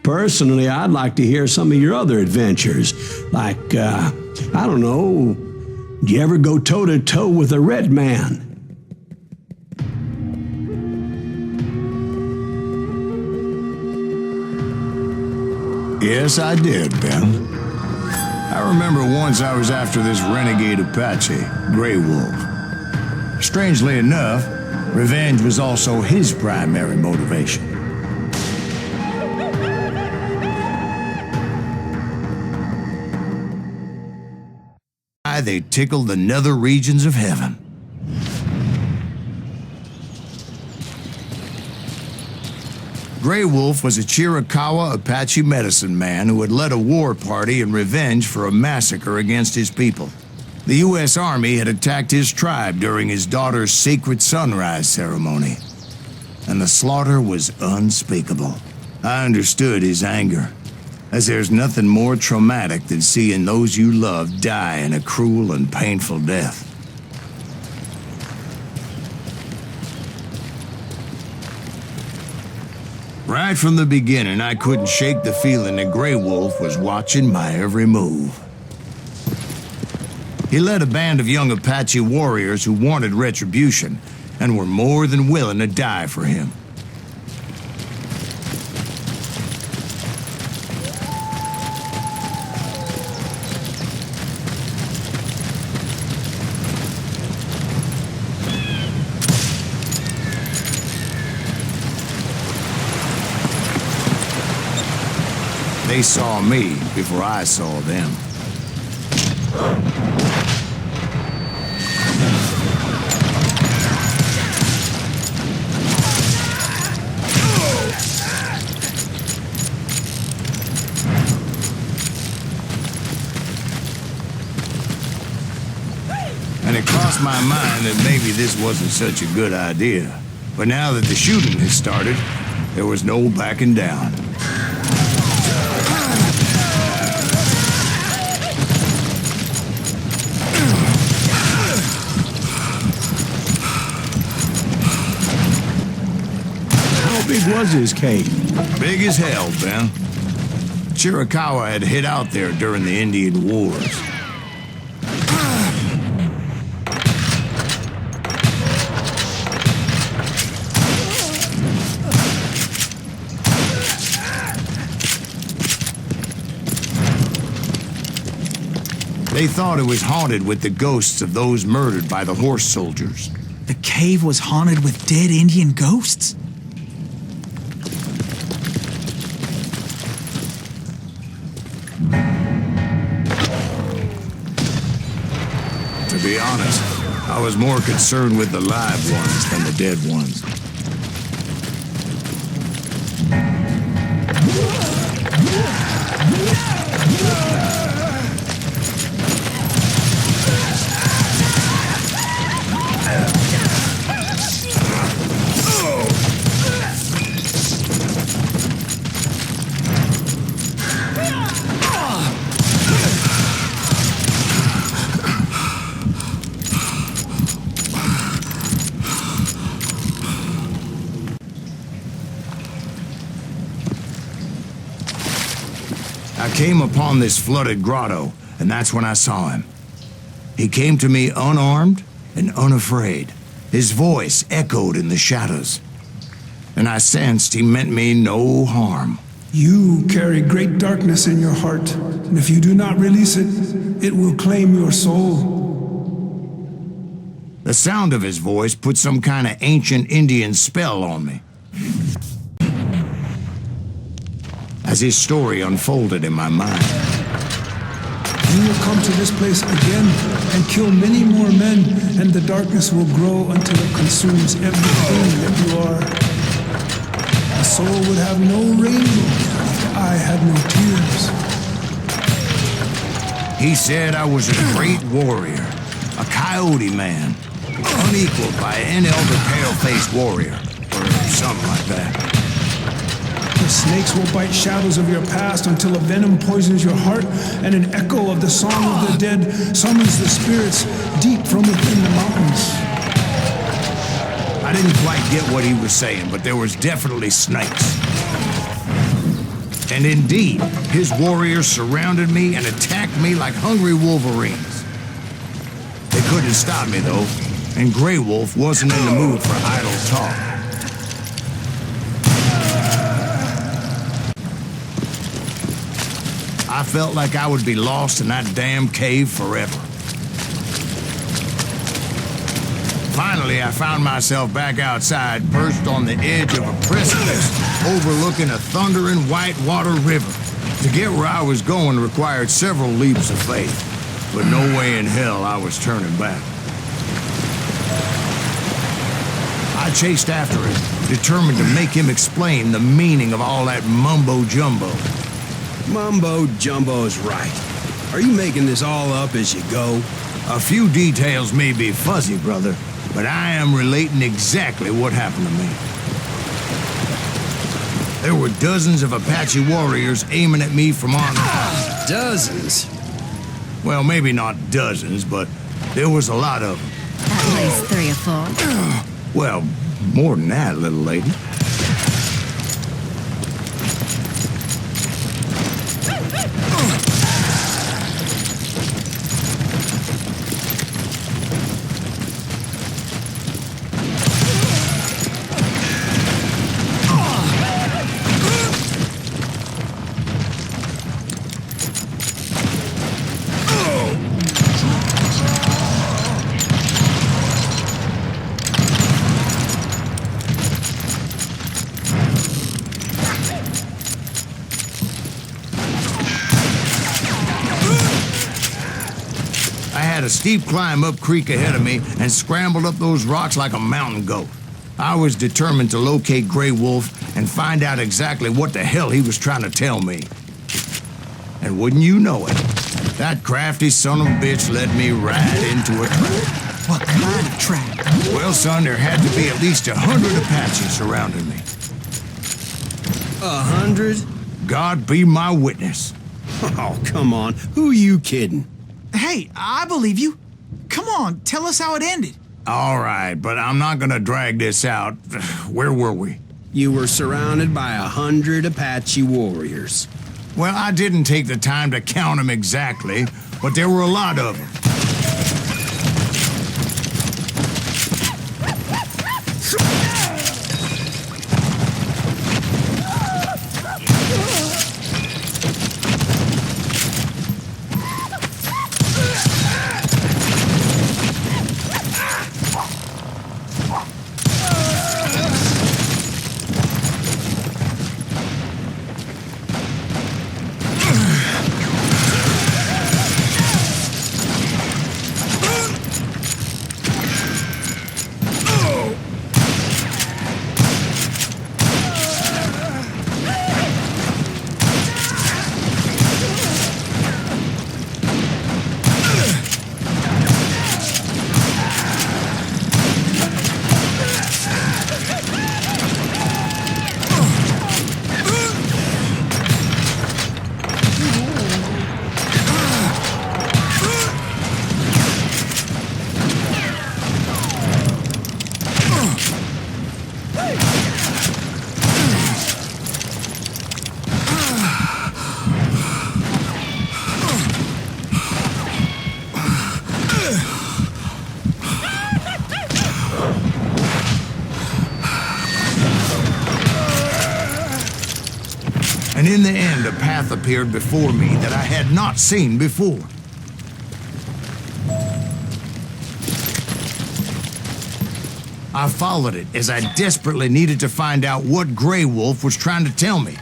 Personally, I'd like to hear some of your other adventures. Like, I don't know, did you ever go toe-to-toe with a red man? Yes, I did, Ben. I remember once I was after this renegade Apache, Grey Wolf. Strangely enough, revenge was also his primary motivation. They tickled the nether regions of heaven. Grey Wolf was a Chiricahua Apache medicine man who had led a war party in revenge for a massacre against his people. The U.S. Army had attacked his tribe during his daughter's sacred sunrise ceremony, and the slaughter was unspeakable. I understood his anger, as there's nothing more traumatic than seeing those you love die in a cruel and painful death. Right from the beginning, I couldn't shake the feeling that Grey Wolf was watching my every move. He led a band of young Apache warriors who wanted retribution and were more than willing to die for him. They saw me before I saw them. And it crossed my mind that maybe this wasn't such a good idea. But now that the shooting had started, there was no backing down. How big was his cave? Big as hell, Ben. Chiricahua had hid out there during the Indian Wars. They thought it was haunted with the ghosts of those murdered by the horse soldiers. The cave was haunted with dead Indian ghosts? To be honest, I was more concerned with the live ones than the dead ones. I came upon this flooded grotto, and that's when I saw him. He came to me unarmed and unafraid. His voice echoed in the shadows, and I sensed he meant me no harm. You carry great darkness in your heart, and if you do not release it, it will claim your soul. The sound of his voice put some kind of ancient Indian spell on me. As his story unfolded in my mind, You will come to this place again and kill many more men, and the darkness will grow until it consumes everything that you are. A soul would have no rainbow if I had no tears. he said I was a great warrior, a coyote man, unequaled by any other pale-faced warrior, or something like that. The snakes will bite shadows of your past until a venom poisons your heart, and an echo of the song of the dead summons the spirits deep from within the mountains. I didn't quite get what he was saying, but there was definitely snakes. And indeed, his warriors surrounded me and attacked me like hungry wolverines. They couldn't stop me, though, and Grey Wolf wasn't in the mood for idle talk. I felt like I would be lost in that damn cave forever. Finally, I found myself back outside, perched on the edge of a precipice, overlooking a thundering white-water river. To get where I was going required several leaps of faith, but no way in hell I was turning back. I chased after him, determined to make him explain the meaning of all that mumbo-jumbo. Mumbo-jumbo's right. Are you making this all up as you go? A few details may be fuzzy, brother, but I am relating exactly what happened to me. There were dozens of Apache warriors aiming at me from on high. Dozens? Well, maybe not dozens, but there was a lot of them. At least 3 or 4. Well, more than that, little lady. A steep climb up creek ahead of me and scrambled up those rocks like a mountain goat. I was determined to locate Grey Wolf and find out exactly what the hell he was trying to tell me. And wouldn't you know it, that crafty son of a bitch led me right into a trap. What kind of trap? Well, son, there had to be at least 100 Apaches surrounding me. 100? God be my witness. Oh, come on. Who are you kidding? Hey, I believe you. Come on, tell us how it ended. All right, but I'm not gonna drag this out. Where were we? You were surrounded by 100 Apache warriors. Well, I didn't take the time to count them exactly, but there were a lot of them. And in the end, a path appeared before me that I had not seen before. I followed it as I desperately needed to find out what Grey Wolf was trying to tell me.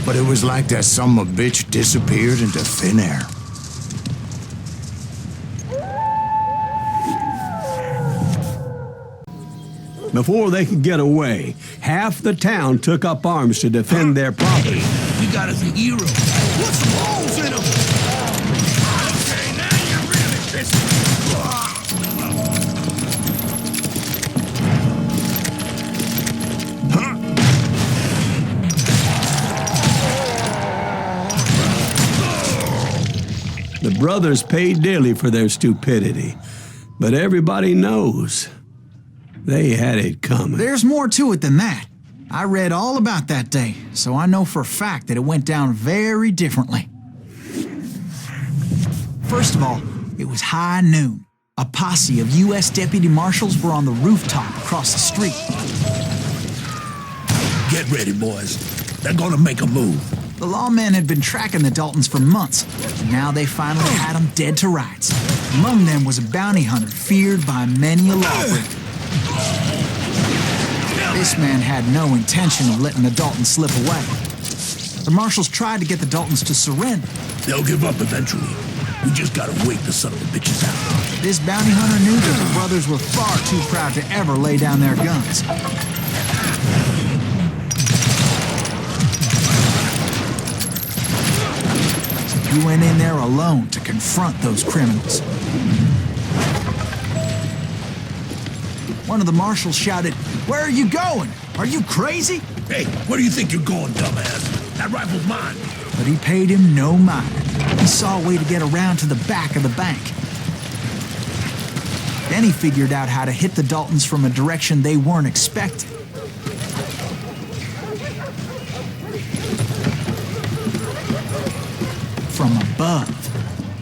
But it was like that son of a bitch disappeared into thin air. Before they could get away, half the town took up arms to defend their property. We got us a hero. Put some holes in him! Okay, now you're really pissing me off. The brothers paid dearly for their stupidity, but everybody knows they had it coming. There's more to it than that. I read all about that day, so I know for a fact that it went down very differently. First of all, it was high noon. A posse of U.S. deputy marshals were on the rooftop across the street. Get ready, boys. They're gonna make a move. The lawmen had been tracking the Daltons for months, and now they finally had them dead to rights. Among them was a bounty hunter feared by many a lawbreaker. This man had no intention of letting the Daltons slip away. The marshals tried to get the Daltons to surrender. They'll give up eventually. We just gotta wait the son of the bitches out. This bounty hunter knew that the brothers were far too proud to ever lay down their guns. He went in there alone to confront those criminals. One of the marshals shouted, "Where are you going? Are you crazy?" Hey, where do you think you're going, dumbass? That rifle's mine. But he paid him no mind. He saw a way to get around to the back of the bank. Then he figured out how to hit the Daltons from a direction they weren't expecting. From above.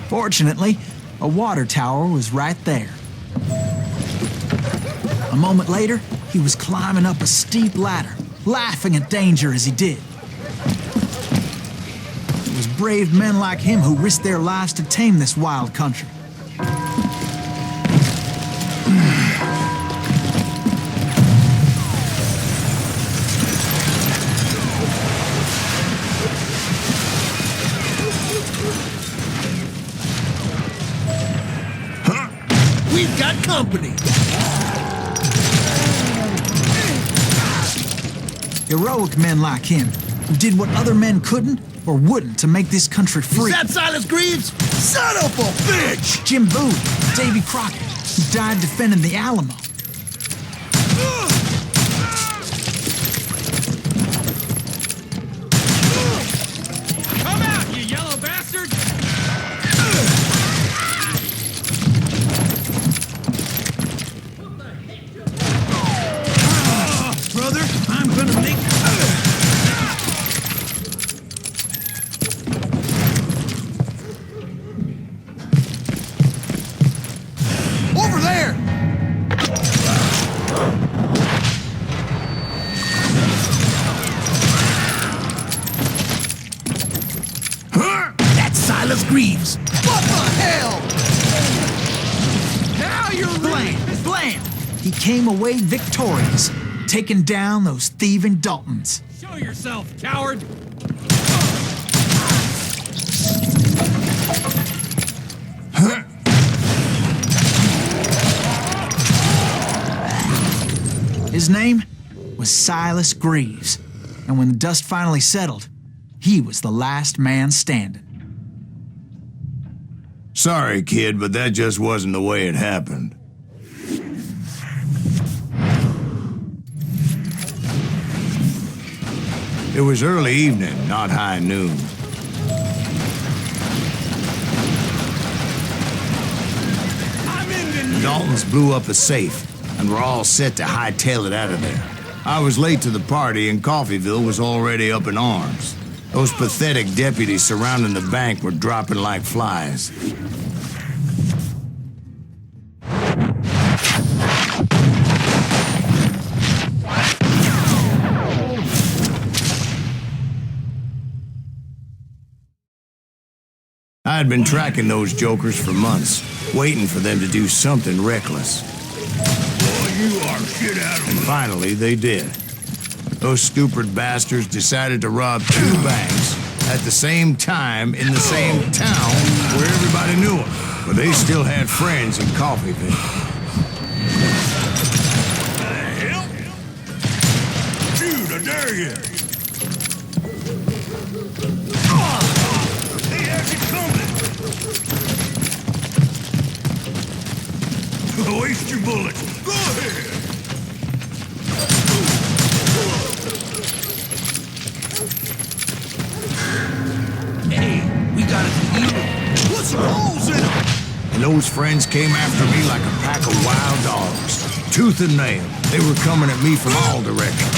Fortunately, a water tower was right there. A moment later, he was climbing up a steep ladder, laughing at danger as he did. It was brave men like him who risked their lives to tame this wild country. We've got company. Heroic men like him, who did what other men couldn't or wouldn't to make this country free. Is that Silas Greaves? Son of a bitch! Jim Bowie, Davy Crockett, who died defending the Alamo. Come out, you yellow bastard! Brother, I'm gonna make... Over there! That's Silas Greaves. What the hell? Now you're Blam! Blam! He came away victorious, taking down those thieving Daltons. Show yourself, coward! His name was Silas Greaves, and when the dust finally settled, he was the last man standing. Sorry, kid, but that just wasn't the way it happened. It was early evening, not high noon. The Daltons blew up a safe, and were all set to hightail it out of there. I was late to the party, and Coffeyville was already up in arms. Those pathetic deputies surrounding the bank were dropping like flies. I'd been tracking those jokers for months, waiting for them to do something reckless. Boy, you are shit out of And finally, they did. Those stupid bastards decided to rob 2 banks at the same time in the same town where everybody knew them. But they still had friends in Coffeeville. Dude, I dare you! He has it coming! Waste your bullets! Go ahead! Hey, we got it here. Put some holes in them! And those friends came after me like a pack of wild dogs, tooth and nail. They were coming at me from all directions.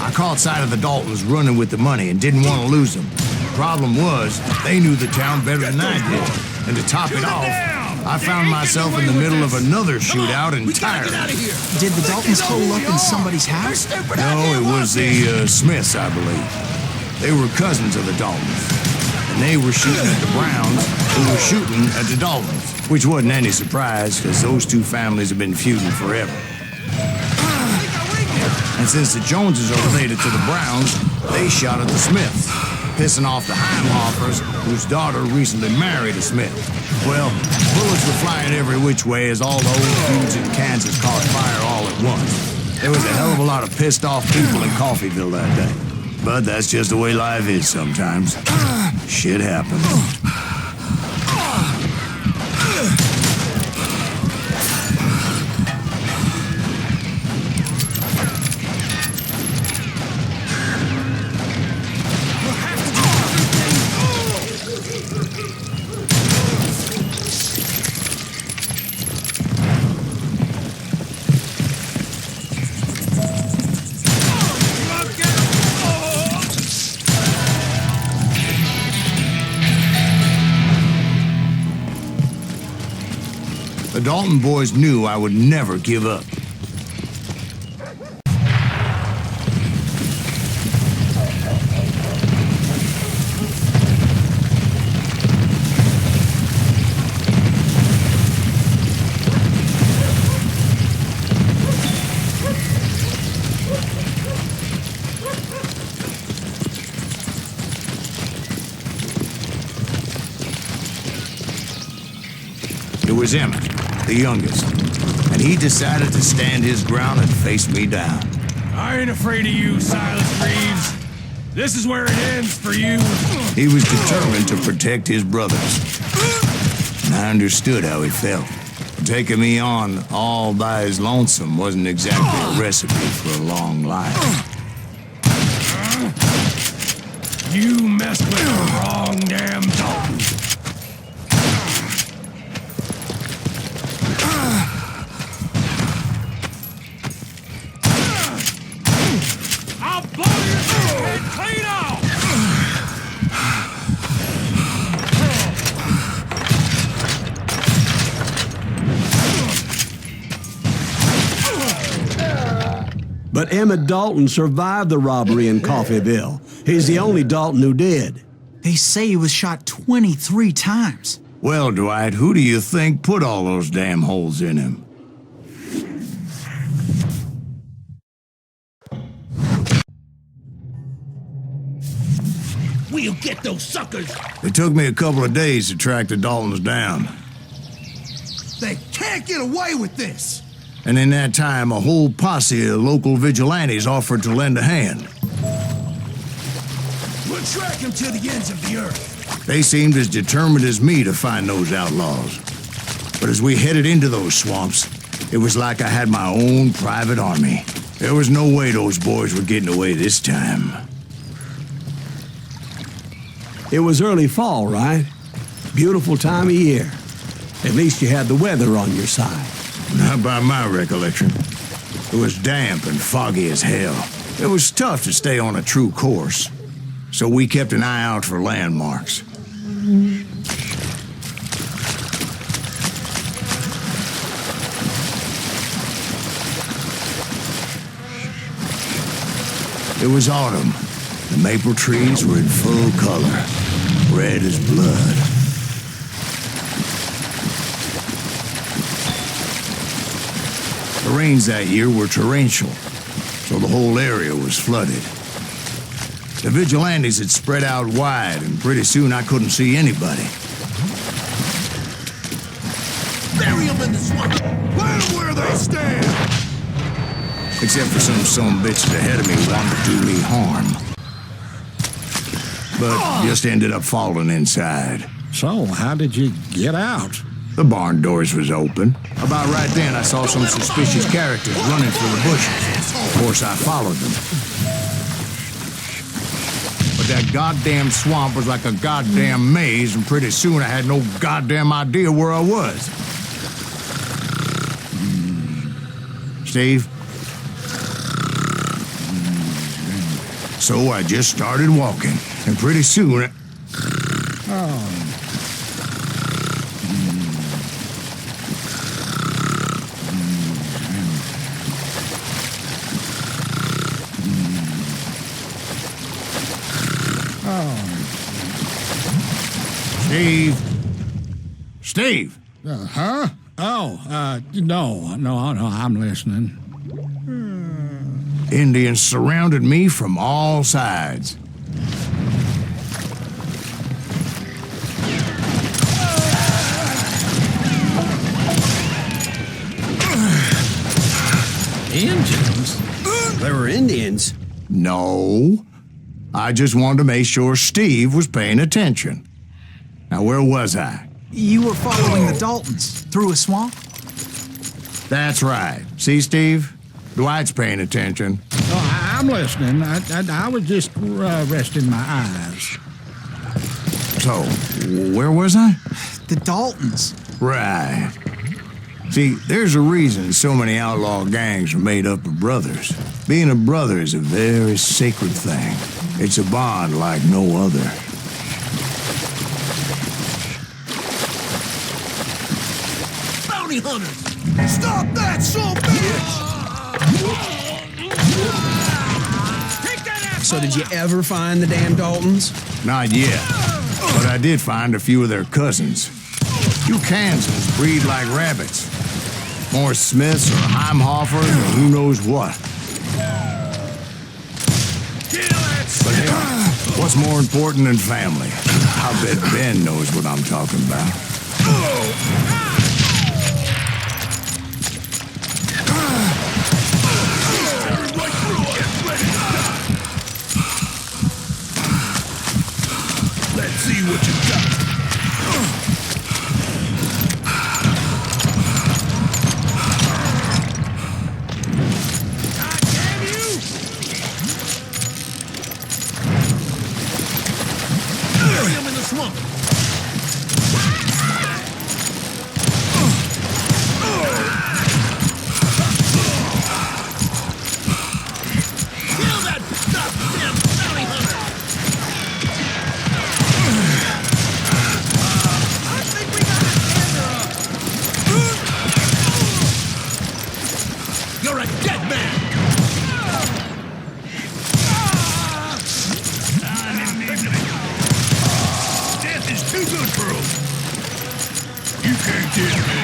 I caught sight of the Daltons running with the money and didn't want to lose them. Problem was, they knew the town better than I did. And to top it off, I found myself in the middle of another shootout entirely. Did the Daltons hole up in somebody's house? No, it was the Smiths, I believe. They were cousins of the Daltons. And they were shooting at the Browns, who were shooting at the Daltons. Which wasn't any surprise, because those 2 families have been feuding forever. And since the Joneses are related to the Browns, they shot at the Smiths, pissing off the Heimhoffers, whose daughter recently married a Smith. Well, bullets were flying every which way as all the old feuds in Kansas caught fire all at once. There was a hell of a lot of pissed off people in Coffeeville that day. But that's just the way life is sometimes. Shit happens. The Dalton boys knew I would never give up. It was Emmett, the youngest, and he decided to stand his ground and face me down. I ain't afraid of you, Silas Reeves. This is where it ends for you. He was determined to protect his brothers, and I understood how he felt. Taking me on all by his lonesome wasn't exactly a recipe for a long life. You messed with the wrong damn Dalton. I'll blow your head clean off! But Emmett Dalton survived the robbery in Coffeeville. He's the only Dalton who did. They say he was shot 23 times. Well, Dwight, who do you think put all those damn holes in him? We'll get those suckers! It took me a couple of days to track the Daltons down. They can't get away with this! And in that time, a whole posse of local vigilantes offered to lend a hand. We'll track them to the ends of the earth. They seemed as determined as me to find those outlaws. But as we headed into those swamps, it was like I had my own private army. There was no way those boys were getting away this time. It was early fall, right? Beautiful time of year. At least you had the weather on your side. Not by my recollection. It was damp and foggy as hell. It was tough to stay on a true course, so we kept an eye out for landmarks. It was autumn. The maple trees were in full color, red as blood. The rains that year were torrential, so the whole area was flooded. The vigilantes had spread out wide, and pretty soon I couldn't see anybody. Bury them in the swamp! Plant them where they stand! Except for some bitches ahead of me wanted to do me harm. But just ended up falling inside. So, how did you get out? The barn doors was open. About right then, I saw some suspicious characters running through the bushes. Of course, I followed them. But that goddamn swamp was like a goddamn maze, and pretty soon I had no goddamn idea where I was. Steve? So I just started walking, and pretty soon... Steve! Huh? Oh, no, I'm listening. Indians surrounded me from all sides. Indians? They were Indians? No. I just wanted to make sure Steve was paying attention. Now, where was I? You were following the Daltons through a swamp? That's right. See, Steve? Dwight's paying attention. Oh, I'm listening. I was just resting my eyes. So, where was I? The Daltons. Right. See, there's a reason so many outlaw gangs are made up of brothers. Being a brother is a very sacred thing. It's a bond like no other. Bounty hunters! Stop that, son of a bitch! So did you ever find the damn Daltons? Not yet. But I did find a few of their cousins. You Kansans breed like rabbits. More Smiths or Heimhoffers or who knows what. But hey, what's more important than family? I bet Ben knows what I'm talking about. Let's see what you got. God damn you! Bury him in the swamp. Kill that goddamn bounty hunter! I think we got his camera up. You're a dead man! Death is too good for him. You can't get me.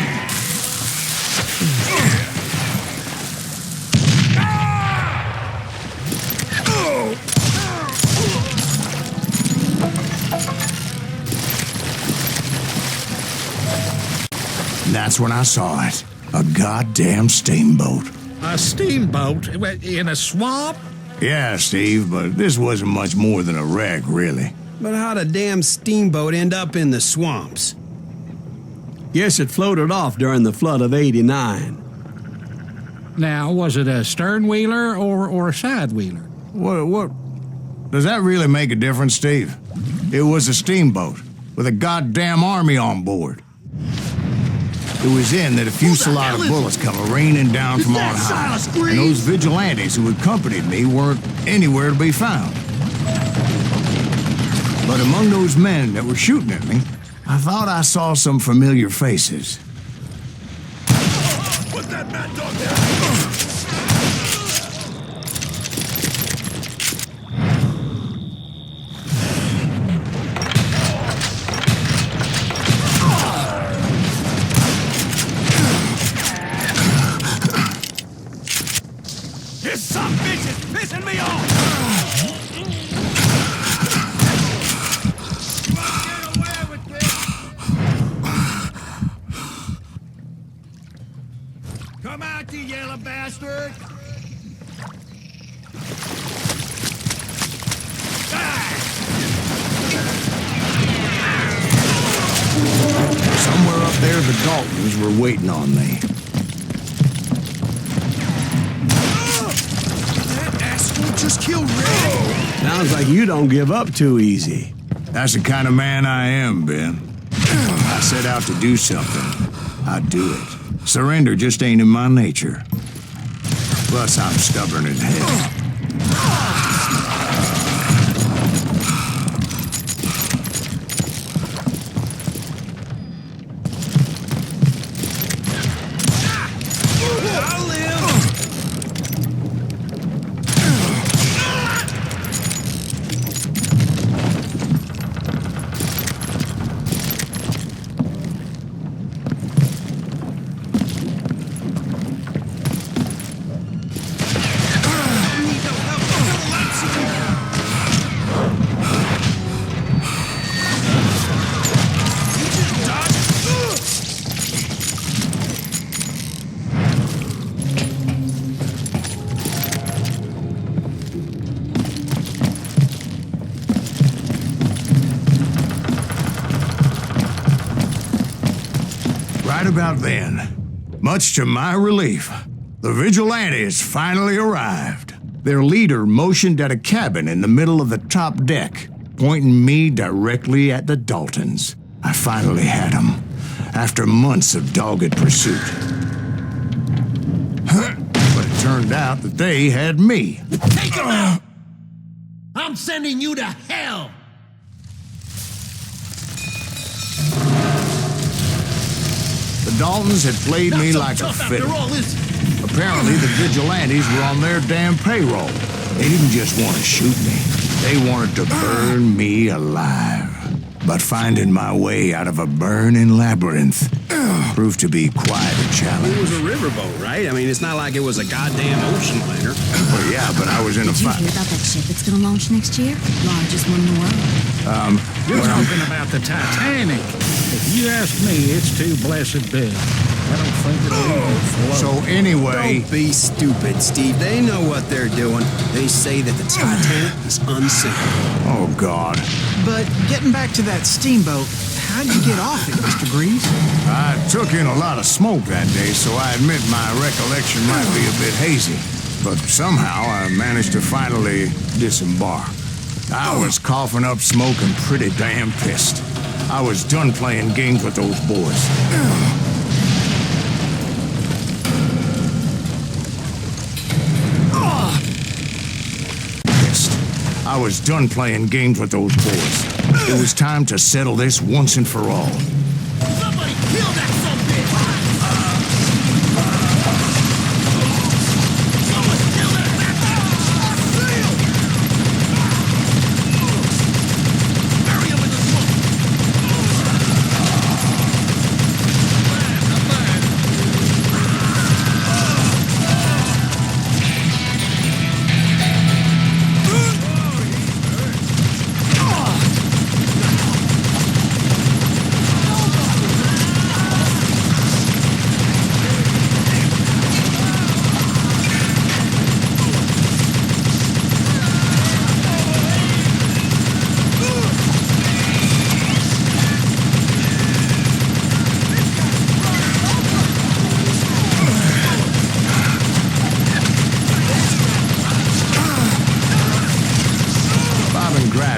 That's when I saw it. A goddamn steamboat. A steamboat in a swamp? Yeah, Steve, but this wasn't much more than a wreck, really. But how'd a damn steamboat end up in the swamps? Yes, it floated off during the flood of '89. Now, was it a stern wheeler or a side wheeler? What? Does that really make a difference, Steve? It was a steamboat with a goddamn army on board. It was then that a fusillade of bullets come raining down from on high, and those vigilantes who accompanied me weren't anywhere to be found. But among those men that were shooting at me, I thought I saw some familiar faces. Put that mad dog down! This son of a bitch is pissing me off! Get away with this! Come out, you yellow bastard! Somewhere up there, the Daltons were waiting on me. That asshole just killed Red. Sounds like you don't give up too easy. That's the kind of man I am, Ben. I set out to do something. I do it. Surrender just ain't in my nature. Plus, I'm stubborn as hell. I'll live. Right about then, much to my relief, the vigilantes finally arrived. Their leader motioned at a cabin in the middle of the top deck, pointing me directly at the Daltons. I finally had them, after months of dogged pursuit. But it turned out that they had me. Take him out! I'm sending you to hell! The Daltons had played Not me so like a tough fiddle. after all, is it? Apparently, the vigilantes were on their damn payroll. They didn't just want to shoot me. They wanted to burn me alive. But finding my way out of a burning labyrinth proved to be quite a challenge. It was a riverboat, right? I mean, it's not like it was a goddamn ocean liner. Well, yeah, but I was in a Did you fight. hear about that ship that's gonna launch next year? Largest one in the world. You're talking about the Titanic. If you ask me, it's too blessed big. I don't think it'll even float. So anyway, Don't be stupid, Steve. They know what they're doing. They say that the Titanic is unsinkable. oh God, But getting back to that steamboat, how'd you get off it, Mr. Greaves? I took in a lot of smoke that day, so I admit my recollection might be a bit hazy. But somehow I managed to finally disembark. I was coughing up smoke and pretty damn pissed. I was done playing games with those boys. Pissed. I was done playing games with those boys. It was time to settle this once and for all. Somebody kill that son of a bitch! Someone kill that bastard! Bury him in the smoke!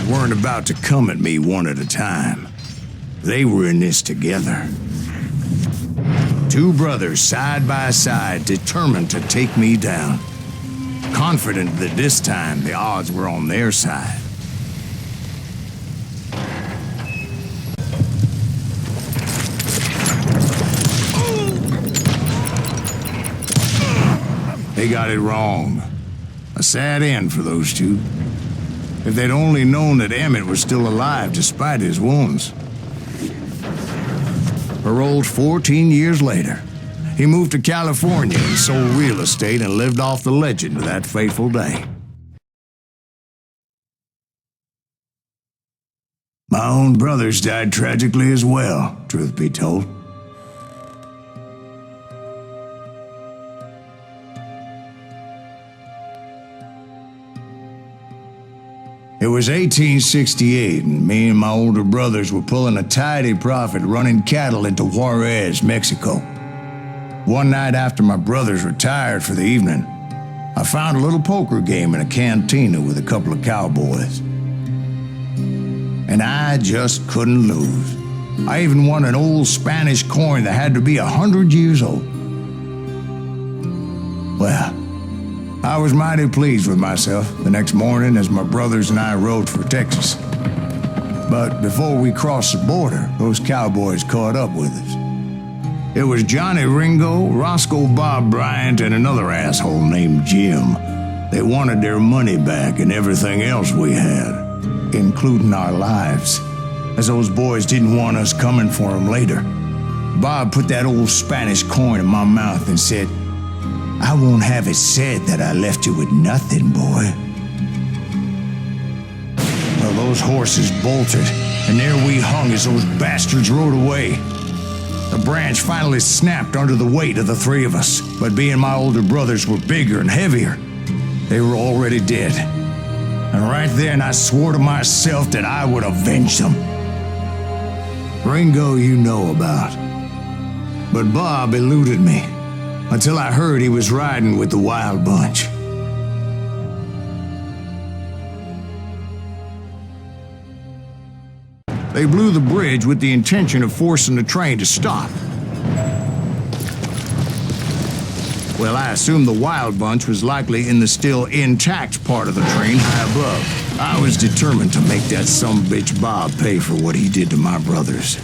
Weren't about to come at me one at a time. They were in this together. Two brothers side by side, determined to take me down. Confident that this time the odds were on their side. They got it wrong. A sad end for those two. If they'd only known that Emmett was still alive despite his wounds. Paroled 14 years later, he moved to California and sold real estate and lived off the legend of that fateful day. My own brothers died tragically as well, truth be told. It was 1868, and me and my older brothers were pulling a tidy profit running cattle into Juarez, Mexico. One night after my brothers retired for the evening, I found a little poker game in a cantina with a couple of cowboys. And I just couldn't lose. I even won an old Spanish coin that had to be 100 years old. Well, I was mighty pleased with myself the next morning as my brothers and I rode for Texas. But before we crossed the border, those cowboys caught up with us. It was Johnny Ringo, Roscoe Bob Bryant, and another asshole named Jim. They wanted their money back and everything else we had, including our lives, as those boys didn't want us coming for them later. Bob put that old Spanish coin in my mouth and said, "I won't have it said that I left you with nothing, boy." Well, those horses bolted, and there we hung as those bastards rode away. The branch finally snapped under the weight of the three of us, but being my older brothers were bigger and heavier, they were already dead. And right then I swore to myself that I would avenge them. Ringo you know about. But Bob eluded me, until I heard he was riding with the Wild Bunch. They blew the bridge with the intention of forcing the train to stop. Well, I assumed the Wild Bunch was likely in the still intact part of the train high above. I was determined to make that sumbitch Bob pay for what he did to my brothers.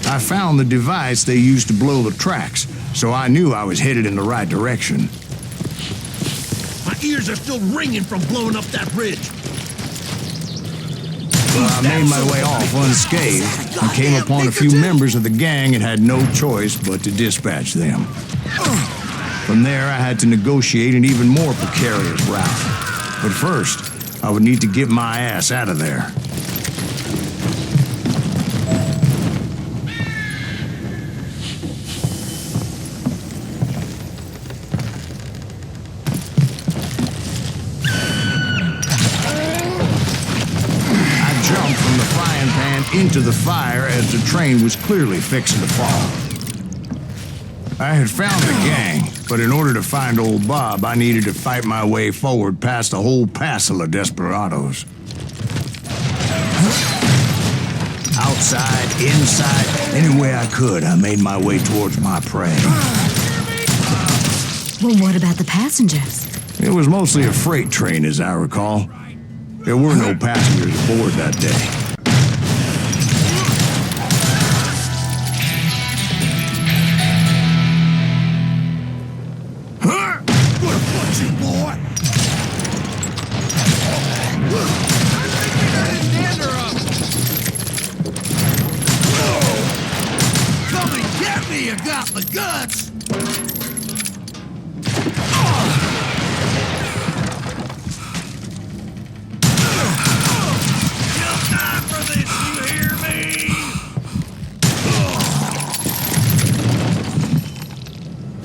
I found the device they used to blow the tracks, so I knew I was headed in the right direction. My ears are still ringing from blowing up that bridge. Well, I made my way off unscathed and came upon a few members of the gang and had no choice but to dispatch them. From there, I had to negotiate an even more precarious route. But first, I would need to get my ass out of there. Into the fire as the train was clearly fixing to fall. I had found the gang, but in order to find old Bob, I needed to fight my way forward past a whole passel of desperados. Outside, inside, any way I could, I made my way towards my prey. Well, what about the passengers? It was mostly a freight train, as I recall. There were no passengers aboard that day.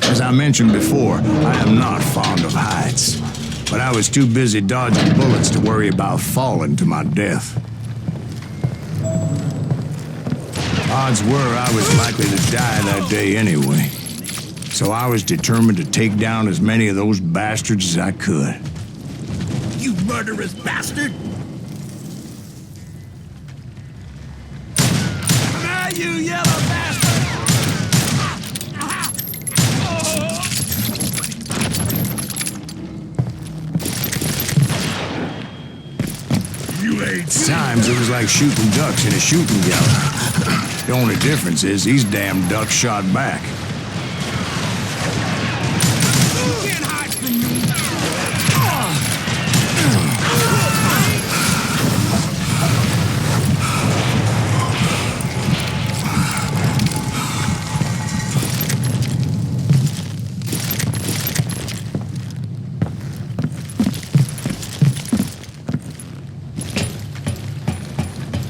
As I mentioned before, I am not fond of heights, but I was too busy dodging bullets to worry about falling to my death. Odds were I was likely to die that day anyway. So I was determined to take down as many of those bastards as I could. You murderous bastard! Now, you yellow bastard! You ain't Times it was like shooting ducks in a shooting gallery. The only difference is these damn ducks shot back. You can't hide from me!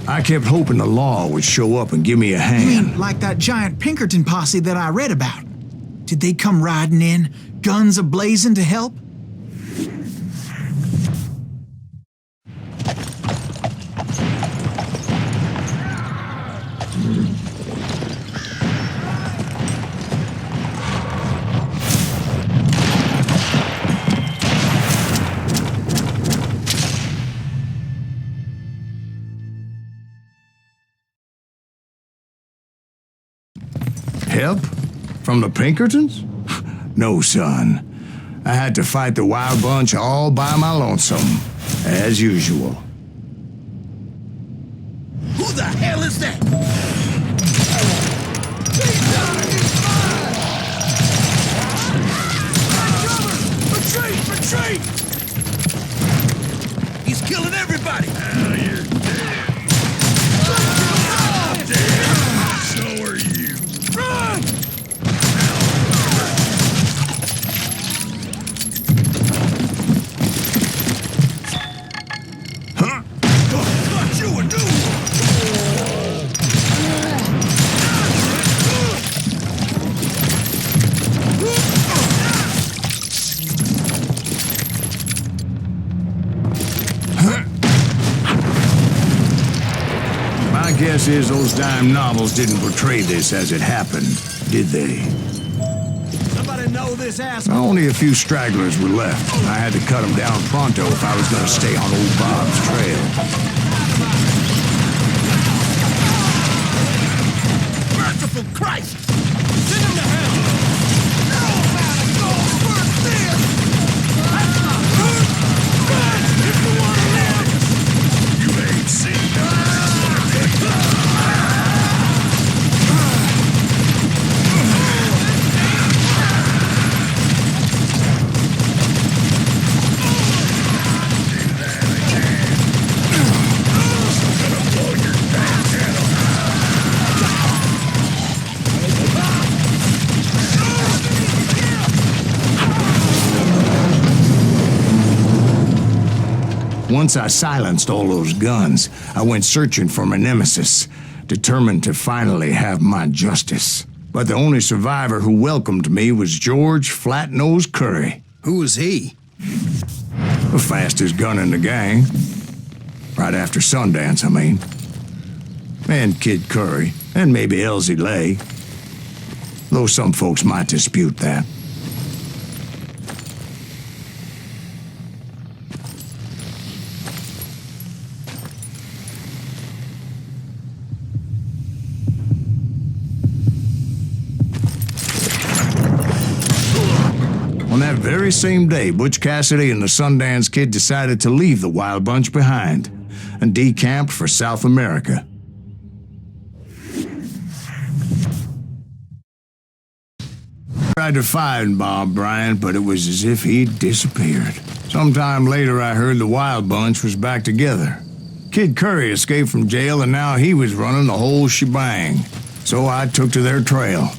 I kept hoping the law would show up and give me a You hand. mean like that giant Pinkerton posse that I read about? Did they come riding in, guns a-blazing to help? Help? From the Pinkertons? No, son. I had to fight the wild bunch all by my lonesome, as usual. Who the hell is that? Retreat! He's killing everybody! Now you're dead. So are you. Run! Huh? Thought you were My guess is those dime novels didn't portray this as it happened, did they? Somebody know this asshole. Only a few stragglers were left. I had to cut them down pronto if I was going to stay on old Bob's trail. Merciful Christ! Send him to hell! No matter goes first this! That's not good! Run if you want to live! You ain't seen nothing! Once I silenced all those guns, I went searching for my nemesis, determined to finally have my justice. But the only survivor who welcomed me was George Flat-Nosed Curry. Who was he? The fastest gun in the gang. Right after Sundance, I mean. And Kid Curry, and maybe Elsie Lay. Though some folks might dispute that. On that very same day, Butch Cassidy and the Sundance Kid decided to leave the Wild Bunch behind and decamped for South America. I tried to find Bob Bryant, but it was as if he'd disappeared. Sometime later, I heard the Wild Bunch was back together. Kid Curry escaped from jail, and now he was running the whole shebang. So I took to their trail,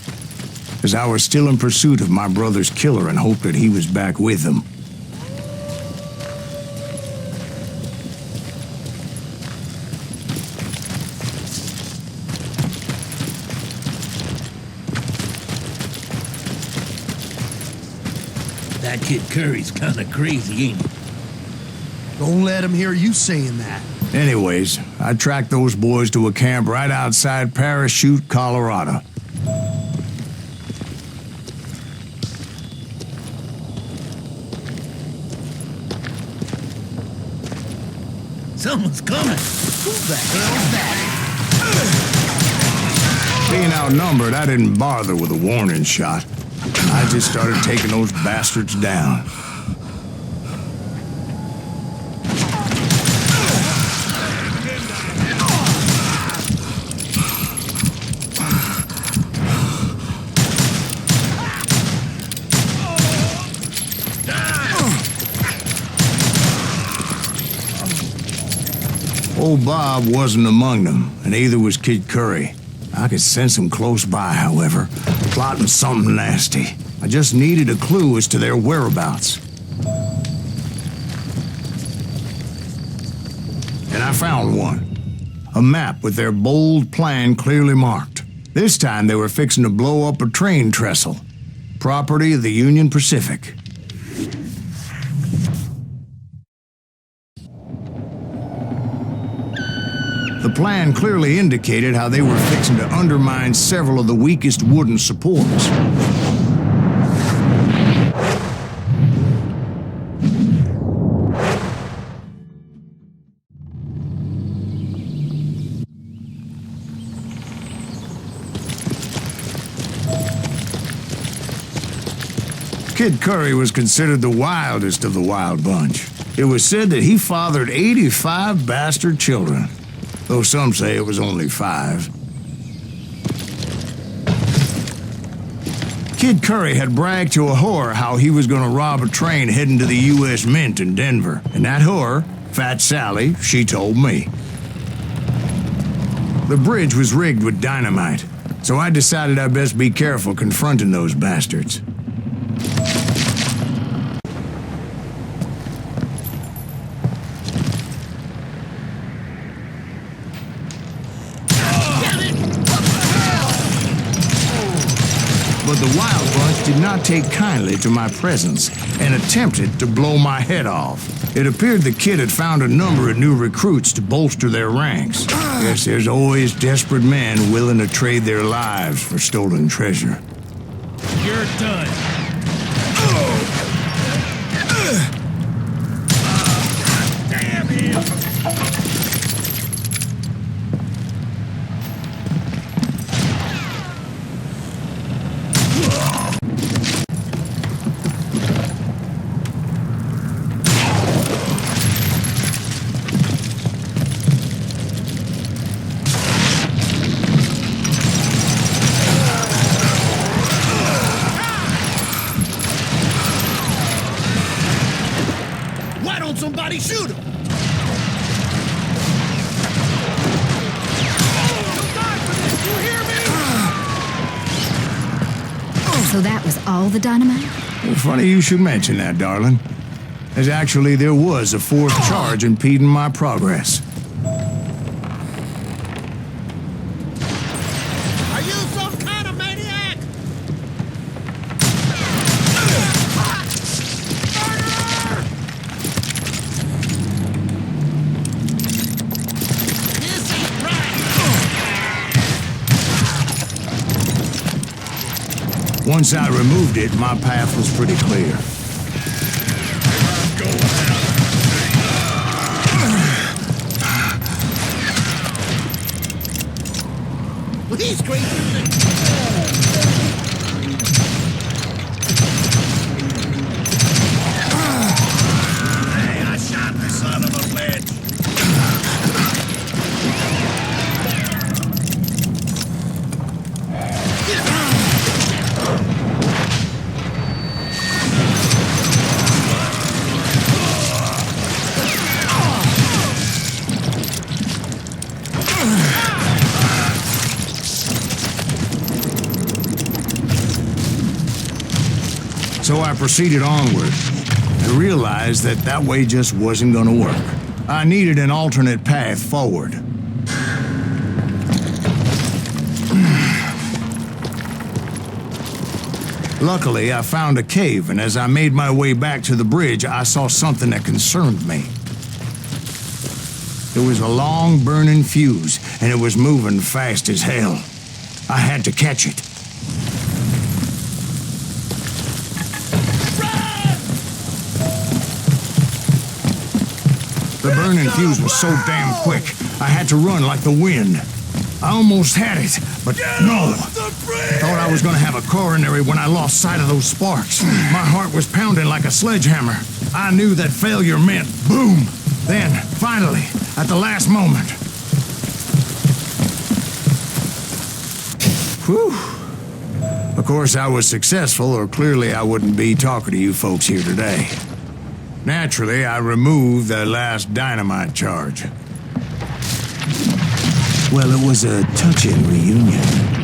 as I was still in pursuit of my brother's killer and hoped that he was back with them. That Kid Curry's kinda crazy, ain't he? Don't let him hear you saying that. Anyways, I tracked those boys to a camp right outside Parachute, Colorado. Someone's coming. Who the hell's that? Being outnumbered, I didn't bother with a warning shot. I just started taking those bastards down. Old Bob wasn't among them, and neither was Kid Curry. I could sense him close by, however, plotting something nasty. I just needed a clue as to their whereabouts. And I found one. A map with their bold plan clearly marked. This time they were fixing to blow up a train trestle. Property of the Union Pacific. The plan clearly indicated how they were fixing to undermine several of the weakest wooden supports. Kid Curry was considered the wildest of the wild bunch. It was said that he fathered 85 bastard children, though some say it was only 5. Kid Curry had bragged to a whore how he was going to rob a train heading to the U.S. Mint in Denver. And that whore, Fat Sally, she told me. The bridge was rigged with dynamite, so I decided I'd best be careful confronting those bastards. But the wild bunch did not take kindly to my presence and attempted to blow my head off. It appeared the kid had found a number of new recruits to bolster their ranks. Yes, there's always desperate men willing to trade their lives for stolen treasure. You're done. Damn him! Why don't somebody shoot him? You'll die for this, you hear me? So that was all the dynamite? Funny you should mention that, darling. As actually there was a fourth charge impeding my progress. Are you some kind of maniac? Murderer! This ain't right. Once I removed it, my path was pretty clear. Well, he's crazy. Hey, I shot the son of a bitch. So I proceeded onward and realized that that way just wasn't going to work. I needed an alternate path forward. Luckily, I found a cave, and as I made my way back to the bridge, I saw something that concerned me. It was a long burning fuse, and it was moving fast as hell. I had to catch it. The burning fuse was so damn quick, I had to run like the wind. I almost had it, but no. Thought I was gonna have a coronary when I lost sight of those sparks. My heart was pounding like a sledgehammer. I knew that failure meant boom. Then, finally, at the last moment. Whew. Of course, I was successful, or clearly I wouldn't be talking to you folks here today. Naturally, I removed the last dynamite charge. Well, it was a touching reunion.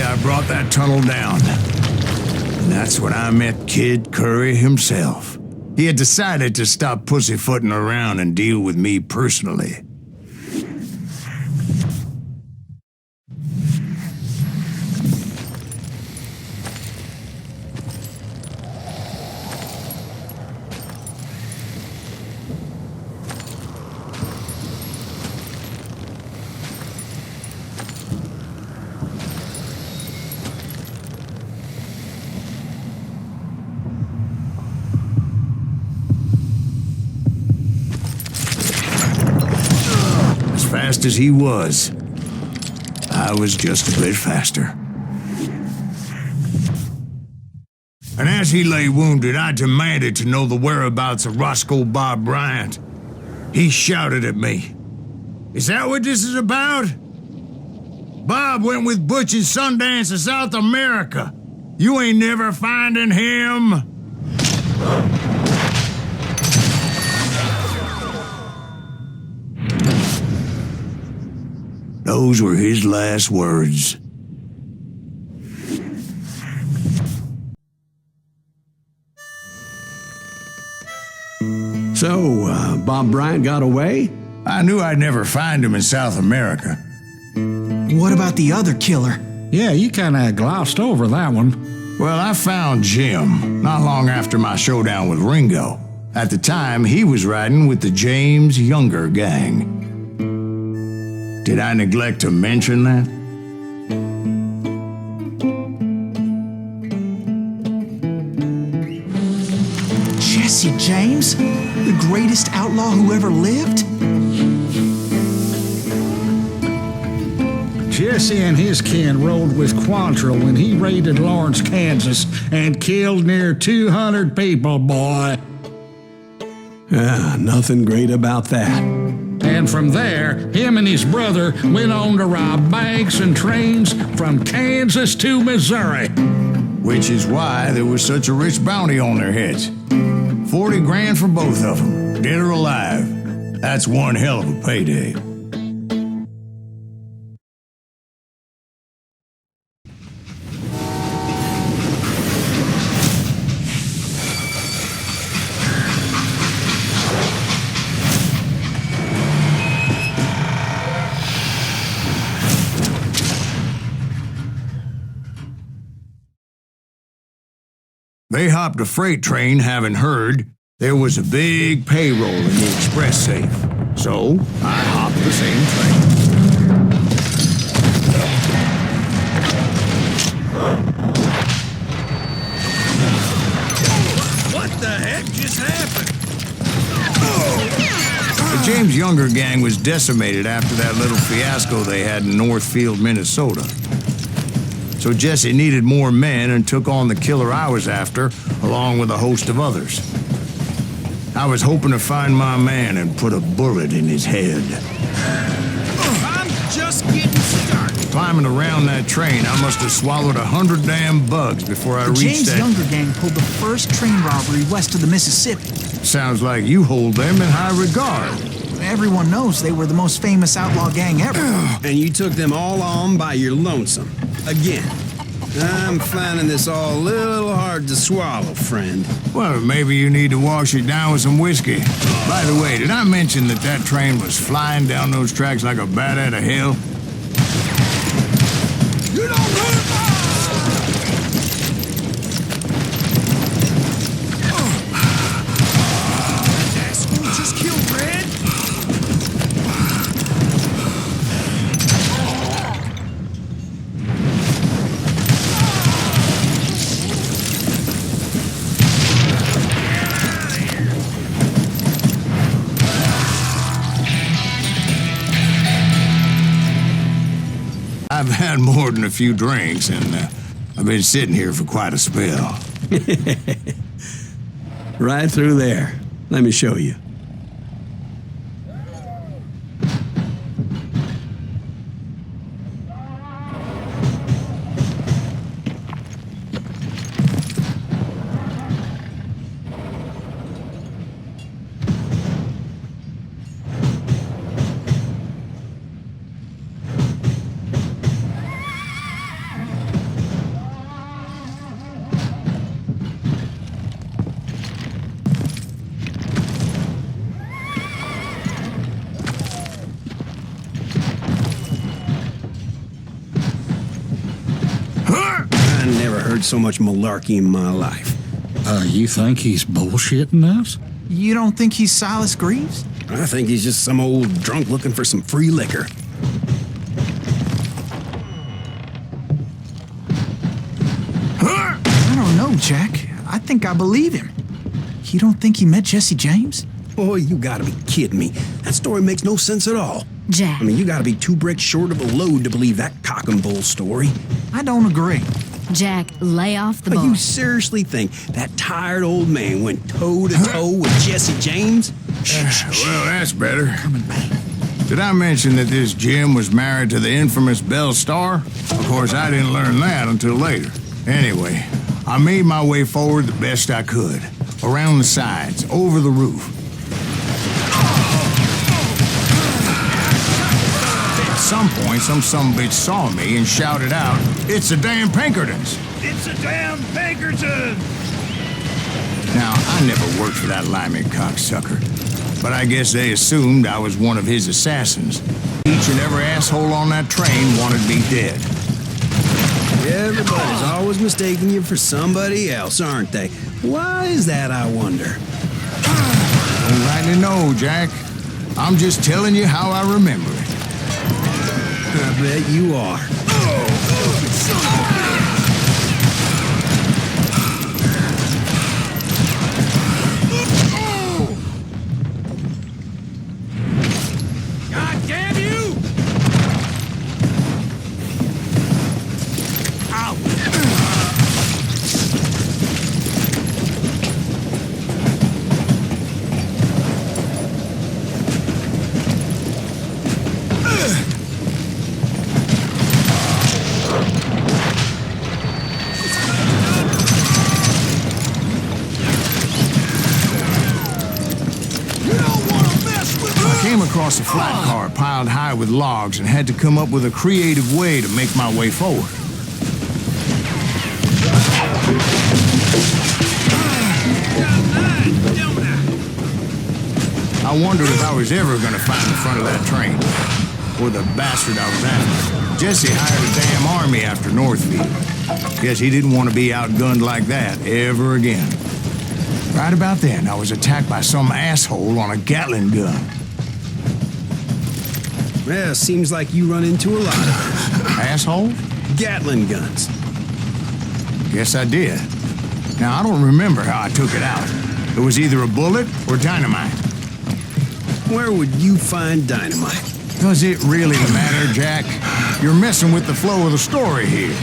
I brought that tunnel down. And that's when I met Kid Curry himself. He had decided to stop pussyfooting around and deal with me personally. fast as he was. I was just a bit faster. And as he lay wounded, I demanded to know the whereabouts of Roscoe Bob Bryant. He shouted at me. Is that what this is about? Bob went with Butch and Sundance to South America. You ain't never finding him. Those were his last words. So, Bob Bryant got away? I knew I'd never find him in South America. What about the other killer? Yeah, you kind of glossed over that one. Well, I found Jim not long after my showdown with Ringo. At the time, he was riding with the James Younger gang. Did I neglect to mention that? Jesse James? The greatest outlaw who ever lived? Jesse and his kin rode with Quantrill when he raided Lawrence, Kansas, and killed near 200 people, boy. Nothing great about that. And from there, him and his brother went on to rob banks and trains from Kansas to Missouri. Which is why there was such a rich bounty on their heads. 40 grand for both of them, dead or alive. That's one hell of a payday. They hopped a freight train, having heard there was a big payroll in the express safe. So, I hopped the same train. What the heck just happened? The James Younger gang was decimated after that little fiasco they had in Northfield, Minnesota. So Jesse needed more men and took on the killer I was after, along with a host of others. I was hoping to find my man and put a bullet in his head. I'm just getting started. Climbing around that train, I must have swallowed 100 damn bugs before I reached James that... Younger gang pulled the first train robbery west of the Mississippi. Sounds like you hold them in high regard. Everyone knows they were the most famous outlaw gang ever. And you took them all on by your lonesome. Again. I'm finding this all a little hard to swallow, friend. Well, maybe you need to wash it down with some whiskey. By the way, did I mention that train was flying down those tracks like a bat out of hell? You don't hurt! That asshole just killed Red? I've had more than a few drinks, and I've been sitting here for quite a spell. Right through there. Let me show you. So much malarkey in my life. You think he's bullshitting us? You don't think he's Silas Greaves? I think he's just some old drunk looking for some free liquor. I don't know, Jack. I think I believe him. You don't think he met Jesse James? Boy, you gotta be kidding me. That story makes no sense at all. Jack. I mean, you gotta be 2 bricks short of a load to believe that cock and bull story. I don't agree. Jack, lay off the But bar. you seriously think that tired old man went toe-to-toe with Jesse James? Well, that's better. Coming back. Did I mention that this Jim was married to the infamous Belle Starr? Of course, I didn't learn that until later. Anyway, I made my way forward the best I could. Around the sides, over the roof. At some point, some sumbitch saw me and shouted out, "It's the damn Pinkertons!" It's a damn Pinkerton! Now, I never worked for that limey cocksucker, but I guess they assumed I was one of his assassins. Each and every asshole on that train wanted me dead. Everybody's always mistaking you for somebody else, aren't they? Why is that, I wonder? Don't rightly know, Jack. I'm just telling you how I remember it. I bet you are. God damn you! I came across a flat car piled high with logs and had to come up with a creative way to make my way forward. I wondered if I was ever going to find the front of that train, or the bastard I was after. Jesse hired a damn army after Northfield. Guess he didn't want to be outgunned like that ever again. Right about then, I was attacked by some asshole on a Gatling gun. Well, seems like you run into a lot of Asshole? Gatling guns. Guess I did. Now, I don't remember how I took it out. It was either a bullet or dynamite. Where would you find dynamite? Does it really matter, Jack? You're messing with the flow of the story here.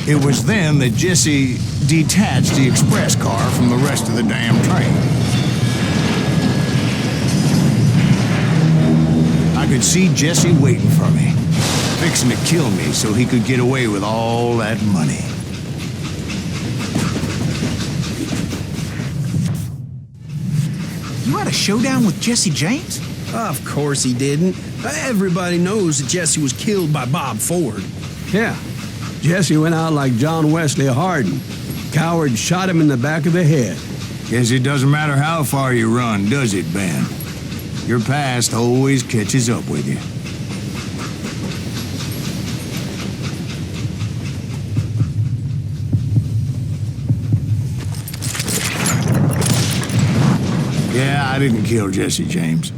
It was then that Jesse detached the express car from the rest of the damn train. I could see Jesse waiting for me, fixing to kill me so he could get away with all that money. You had a showdown with Jesse James? Of course he didn't. Everybody knows that Jesse was killed by Bob Ford. Yeah. Jesse went out like John Wesley Hardin. Coward shot him in the back of the head. Guess it doesn't matter how far you run, does it, Ben? Your past always catches up with you. Yeah, I didn't kill Jesse James.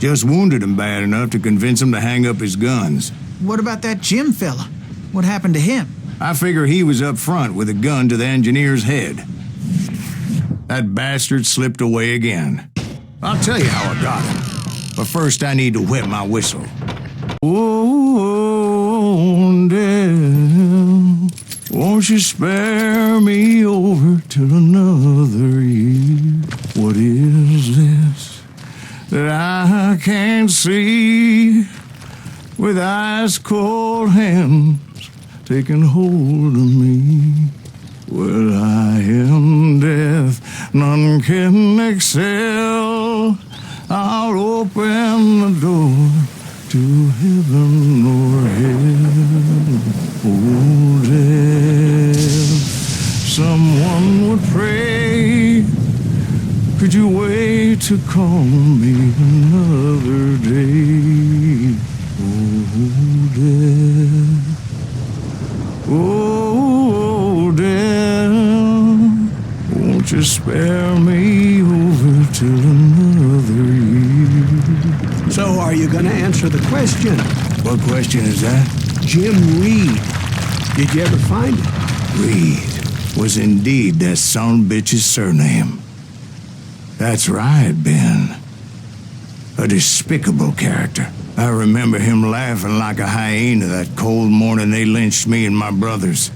Just wounded him bad enough to convince him to hang up his guns. What about that Jim fella? What happened to him? I figure he was up front with a gun to the engineer's head. That bastard slipped away again. I'll tell you how I got him. But first I need to wet my whistle. Wounded, Won't you spare me over till another year? What is this that I can't see? With ice cold hands taking hold of me. Well, I am death, none can excel. I'll open the door to heaven or hell. Oh, death, someone would pray. Could you wait to call me another day? Oh, death. Oh, death, won't you spare me over till another year? So are you going to answer the question? What question is that? Jim Reed. Did you ever find it? Reed was indeed that son of a bitch's surname. That's right, Ben. A despicable character. I remember him laughing like a hyena that cold morning they lynched me and my brothers.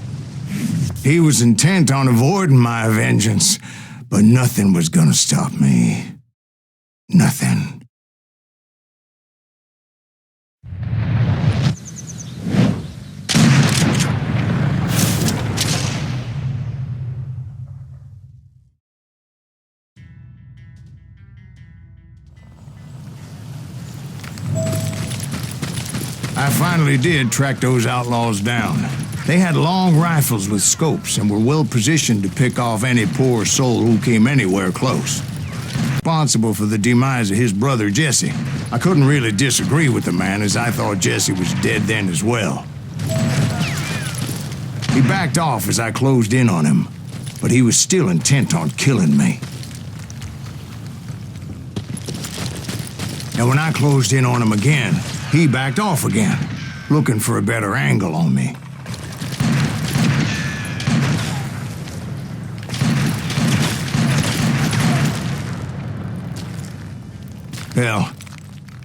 He was intent on avoiding my vengeance, but nothing was gonna stop me. Nothing. I finally did track those outlaws down. They had long rifles with scopes and were well positioned to pick off any poor soul who came anywhere close. Responsible for the demise of his brother Jesse. I couldn't really disagree with the man, as I thought Jesse was dead then as well. He backed off as I closed in on him, but he was still intent on killing me. And when I closed in on him again, he backed off again, looking for a better angle on me. Hell,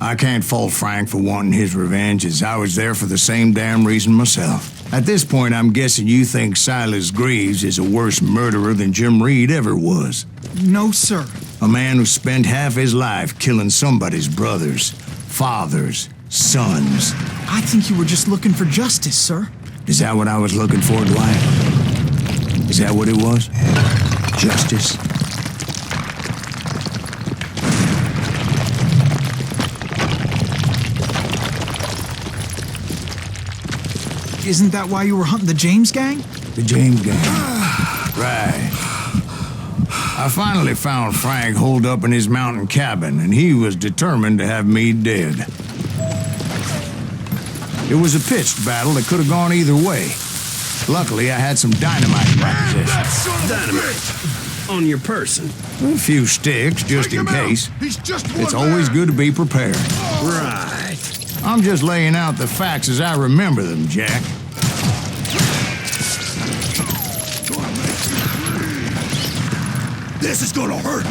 I can't fault Frank for wanting his revenge, as I was there for the same damn reason myself. At this point, I'm guessing you think Silas Greaves is a worse murderer than Jim Reed ever was. No, sir. A man who spent half his life killing somebody's brothers, fathers, sons. I think you were just looking for justice, sir. Is that what I was looking for, Dwight? Is that what it was? Justice? Isn't that why you were hunting the James gang? The James gang. Right. I finally found Frank holed up in his mountain cabin, and he was determined to have me dead. It was a pitched battle that could have gone either way. Luckily, I had some dynamite in my possession. Dynamite? On your person? A few sticks, just in case. It's always good to be prepared. Right. I'm just laying out the facts as I remember them, Jack. This is gonna hurt!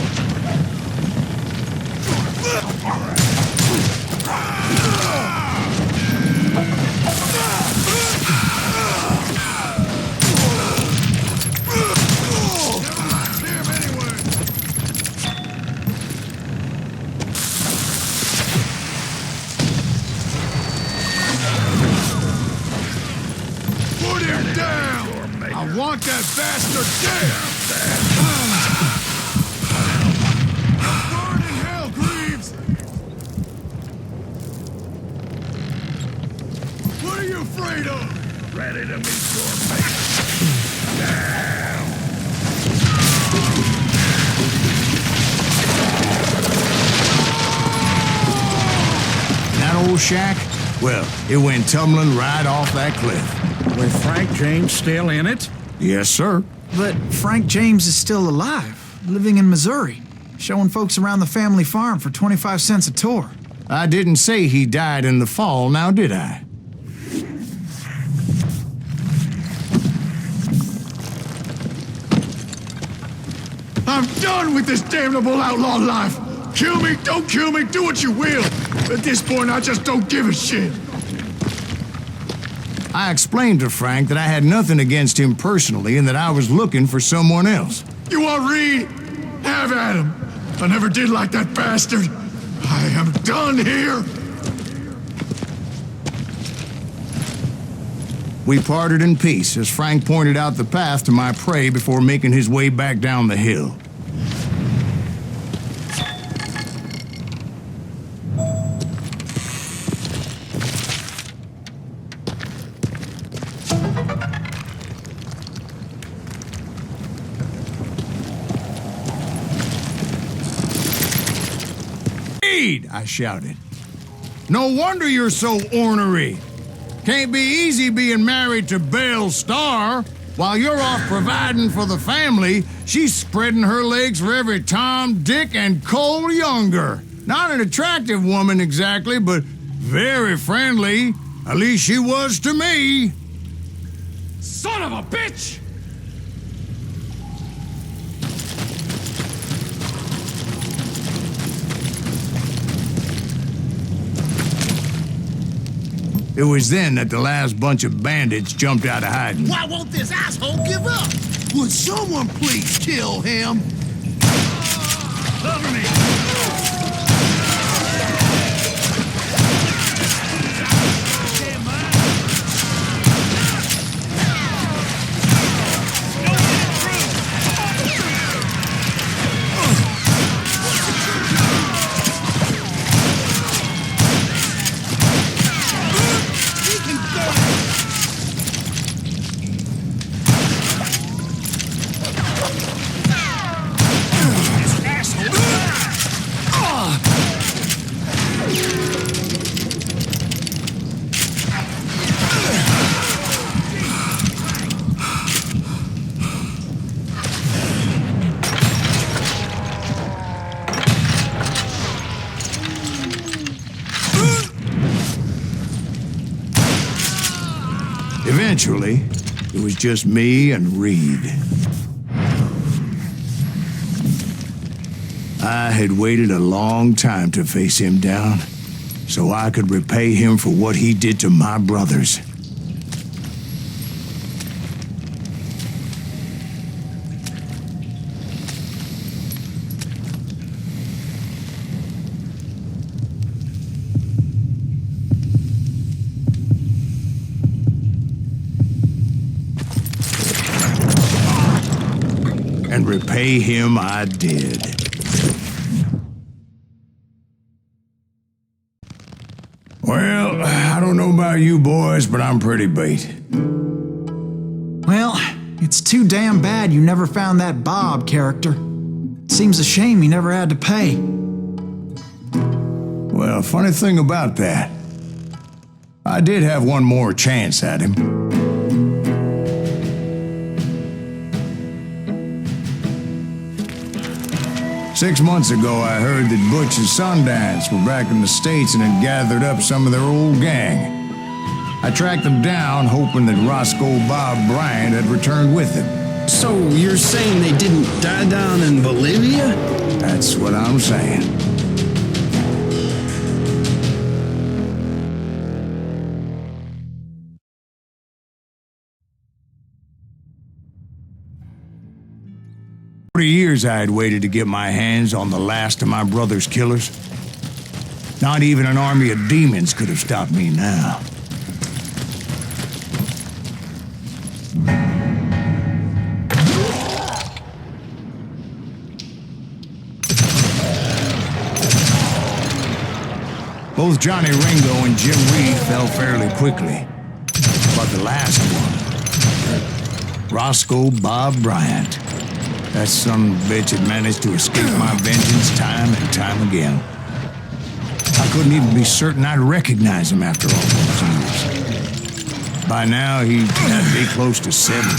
Put him down! I want that bastard dead! Burn in hell, Greaves! What are you afraid of? Ready to meet your fate. Down! That old shack? Well, it went tumbling right off that cliff. With Frank James still in it? Yes, sir. But Frank James is still alive, living in Missouri, showing folks around the family farm for 25 cents a tour. I didn't say he died in the fall, now did I? I'm done with this damnable outlaw life! Kill me, don't kill me, do what you will! At this point, I just don't give a shit! I explained to Frank that I had nothing against him personally and that I was looking for someone else. You want Reed? Have at him. I never did like that bastard. I am done here. We parted in peace as Frank pointed out the path to my prey before making his way back down the hill. Reed! I shouted. No wonder you're so ornery. Can't be easy being married to Belle Starr. While you're off providing for the family, she's spreading her legs for every Tom, Dick, and Cole Younger. Not an attractive woman exactly, but very friendly. At least she was to me. Son of a bitch! It was then that the last bunch of bandits jumped out of hiding. Why won't this asshole give up? Would someone please kill him? Cover me! Eventually, it was just me and Reed. I had waited a long time to face him down, so I could repay him for what he did to my brothers. And repay him I did. Well, I don't know about you boys, but I'm pretty beat. Well, it's too damn bad you never found that Bob character. Seems a shame he never had to pay. Well, funny thing about that, I did have one more chance at him. 6 months ago, I heard that Butch and Sundance were back in the States and had gathered up some of their old gang. I tracked them down, hoping that Roscoe Bob Bryant had returned with them. So you're saying they didn't die down in Bolivia? That's what I'm saying. For years I had waited to get my hands on the last of my brother's killers. Not even an army of demons could have stopped me now. Both Johnny Ringo and Jim Reed fell fairly quickly. But the last one, Roscoe Bob Bryant, that son of a bitch had managed to escape my vengeance time and time again. I couldn't even be certain I'd recognize him after all those years. By now, he had to be close to 70.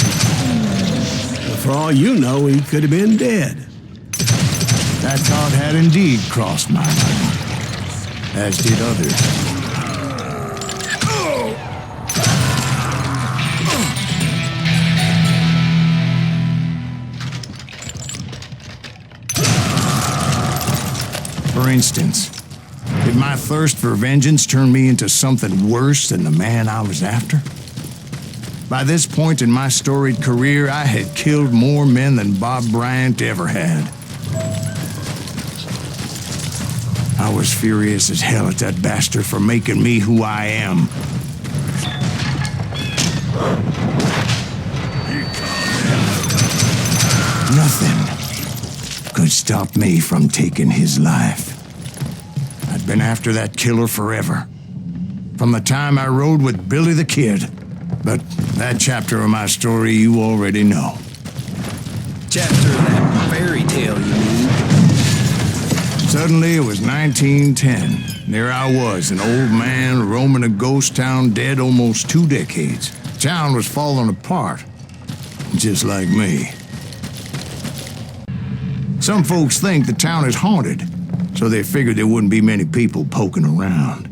For all you know, he could have been dead. That thought had indeed crossed my mind, as did others. For instance, did my thirst for vengeance turn me into something worse than the man I was after? By this point in my storied career, I had killed more men than Bob Bryant ever had. I was furious as hell at that bastard for making me who I am. Nothing could stop me from taking his life. I'd been after that killer forever. From the time I rode with Billy the Kid. But that chapter of my story you already know. Chapter of that fairy tale, you mean? Suddenly it was 1910. There I was, an old man roaming a ghost town dead almost 2 decades. Town was falling apart, just like me. Some folks think the town is haunted, so they figured there wouldn't be many people poking around.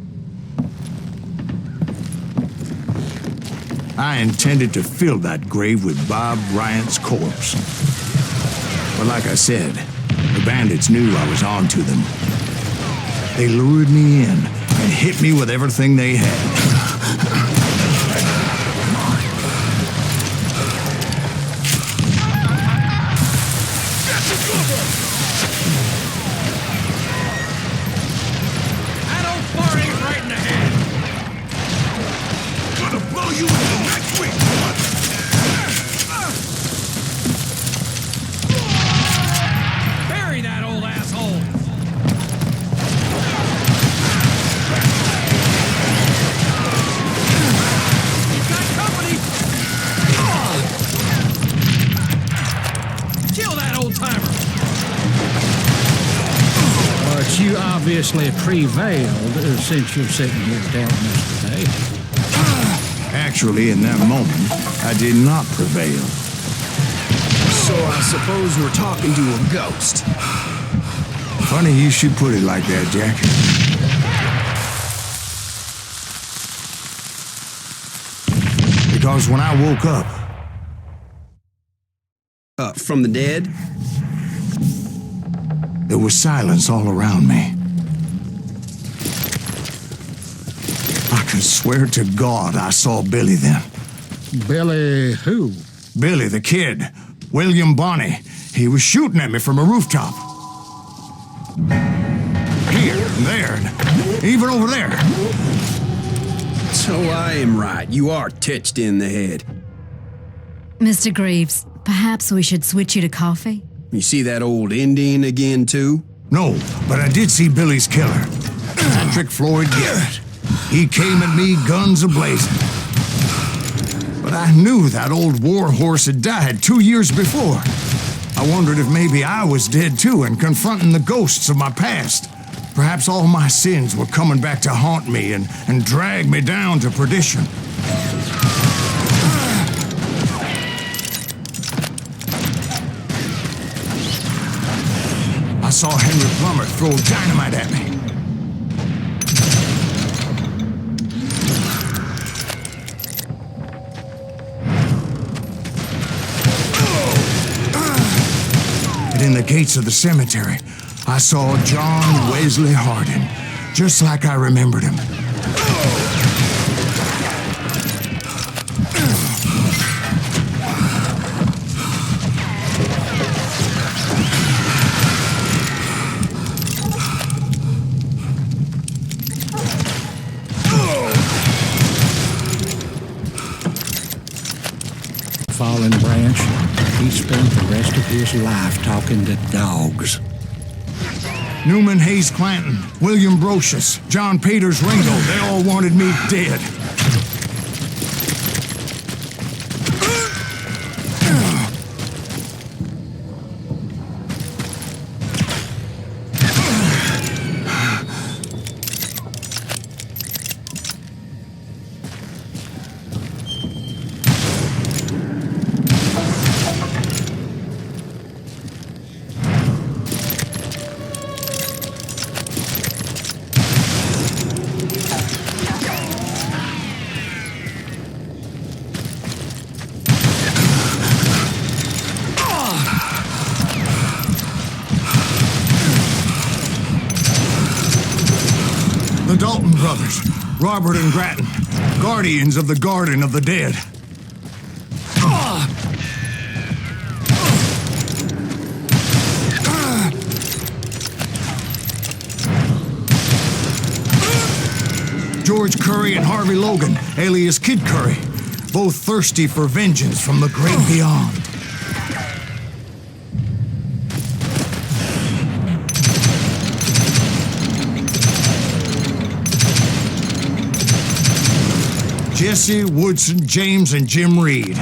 I intended to fill that grave with Bob Bryant's corpse. But like I said, the bandits knew I was on to them. They lured me in and hit me with everything they had. Obviously prevailed since you're sitting here telling us today. Actually, in that moment, I did not prevail. So I suppose we're talking to a ghost. Funny you should put it like that, Jack. Because when I woke up... From the dead? There was silence all around me. I could swear to God I saw Billy then. Billy who? Billy the Kid. William Bonney. He was shooting at me from a rooftop. Here, and there, and even over there. So I am right. You are touched in the head. Mr. Greaves, perhaps we should switch you to coffee? You see that old Indian again, too? No, but I did see Billy's killer. Patrick Floyd Garrett. He came at me guns a-blazing. But I knew that old war horse had died 2 years before. I wondered if maybe I was dead too and confronting the ghosts of my past. Perhaps all my sins were coming back to haunt me and drag me down to perdition. I saw Henry Plummer throw dynamite at me. And in the gates of the cemetery, I saw John Wesley Hardin, just like I remembered him. Fallen branch, he spent the rest of his life talking to dogs. Newman Hayes Clanton, William Brocious, John Peters Ringo, they all wanted me dead. The Dalton brothers, Robert and Grattan, guardians of the Garden of the Dead. George Curry and Harvey Logan, alias Kid Curry, both thirsty for vengeance from the great beyond. Jesse, Woodson, James, and Jim Reed,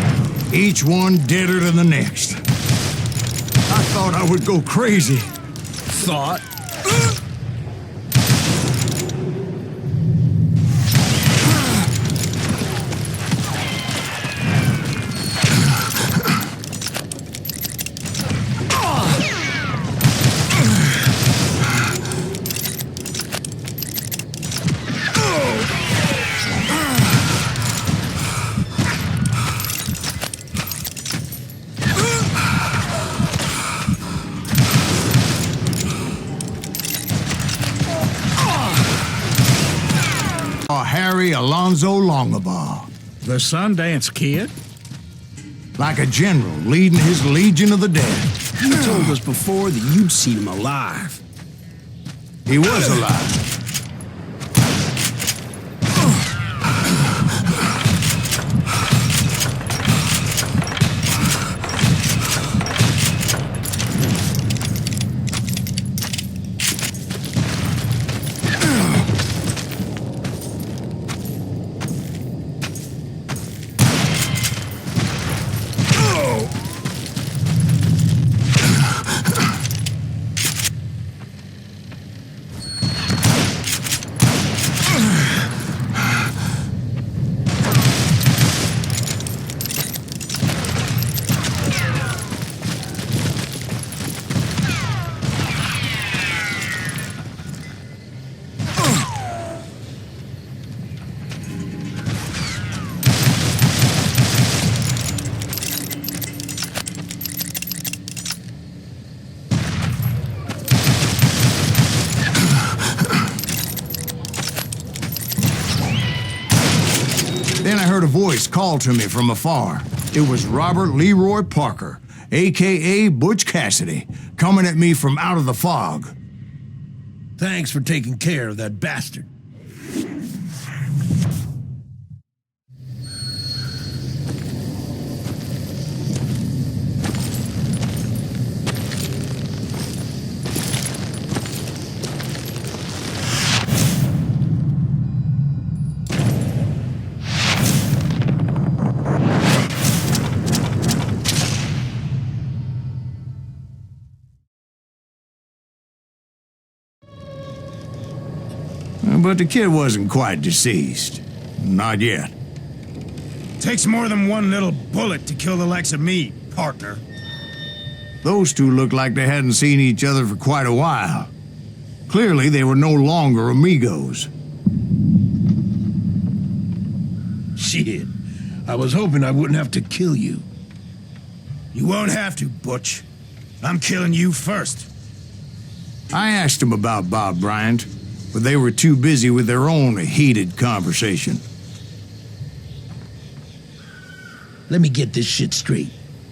each one deader than the next. I thought I would go crazy. Thought? Harry Alonzo Longabaugh. The Sundance Kid? Like a general leading his legion of the dead. You told us before that you'd seen him alive. He was alive. Then I heard a voice call to me from afar. It was Robert Leroy Parker, a.k.a. Butch Cassidy, coming at me from out of the fog. Thanks for taking care of that bastard. But the kid wasn't quite deceased. Not yet. Takes more than one little bullet to kill the likes of me, partner. Those two looked like they hadn't seen each other for quite a while. Clearly, they were no longer amigos. Shit. I was hoping I wouldn't have to kill you. You won't have to, Butch. I'm killing you first. I asked them about Bob Bryant, but they were too busy with their own heated conversation. Let me get this shit straight.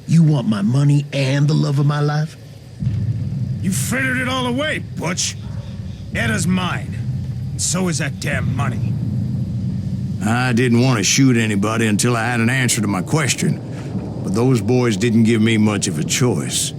You want my money and the love of my life? You frittered it all away, Butch. Eda's mine. And so is that damn money. I didn't want to shoot anybody until I had an answer to my question, but those boys didn't give me much of a choice.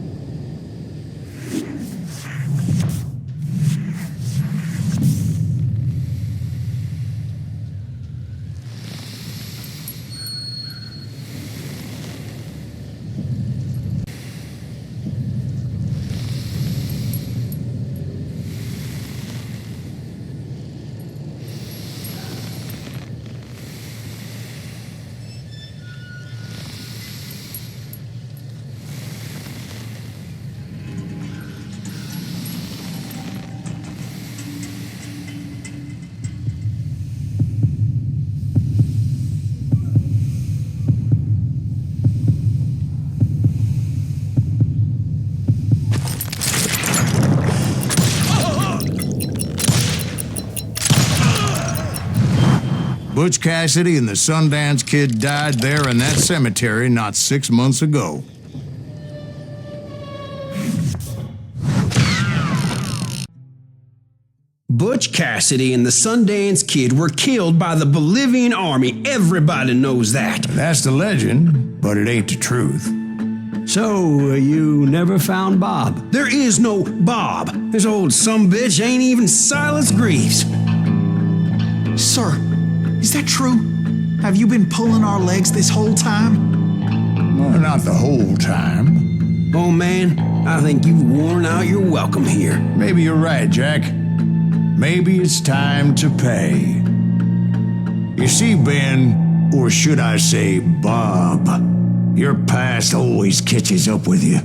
Butch Cassidy and the Sundance Kid died there in that cemetery not 6 months ago. Butch Butch Cassidy and the Sundance Kid were killed by the Bolivian army. Everybody knows that. That's the legend, but it ain't the truth. So, you never found Bob? There is no Bob. This old sumbitch ain't even Silas Greaves. Sir, is that true? Have you been pulling our legs this whole time? Well, not the whole time. Oh man, I think you've worn out your welcome here. Maybe you're right, Jack. Maybe it's time to pay. You see, Ben, or should I say Bob, your past always catches up with you.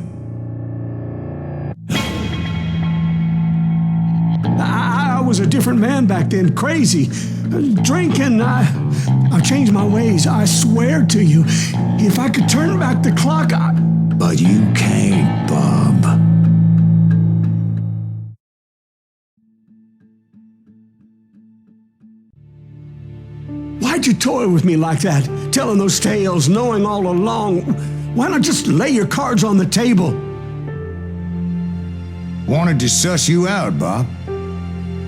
I was a different man back then, crazy. Drinking, I changed my ways, I swear to you. If I could turn back the clock, But you can't, Bob. Why'd you toy with me like that? Telling those tales, knowing all along. Why not just lay your cards on the table? Wanted to suss you out, Bob.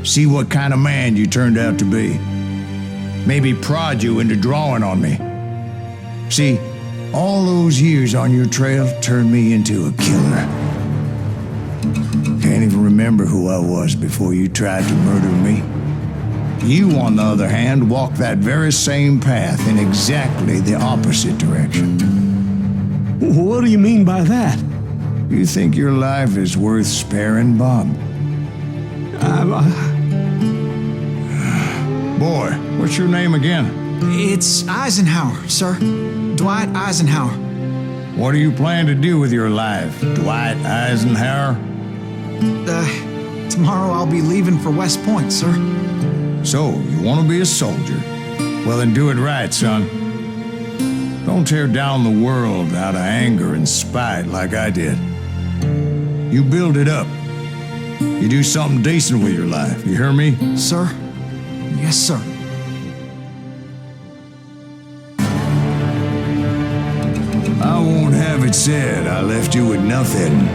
See what kind of man you turned out to be. Maybe prod you into drawing on me. See, all those years on your trail turned me into a killer. Can't even remember who I was before you tried to murder me. You, on the other hand, walked that very same path in exactly the opposite direction. What do you mean by that? You think your life is worth sparing, Bob? Boy, what's your name again? It's Eisenhower, sir. Dwight Eisenhower. What do you plan to do with your life, Dwight Eisenhower? Tomorrow I'll be leaving for West Point, sir. So, you want to be a soldier? Well, then do it right, son. Don't tear down the world out of anger and spite like I did. You build it up. You do something decent with your life. You hear me? Sir? Yes, sir. I won't have it said I left you with nothing.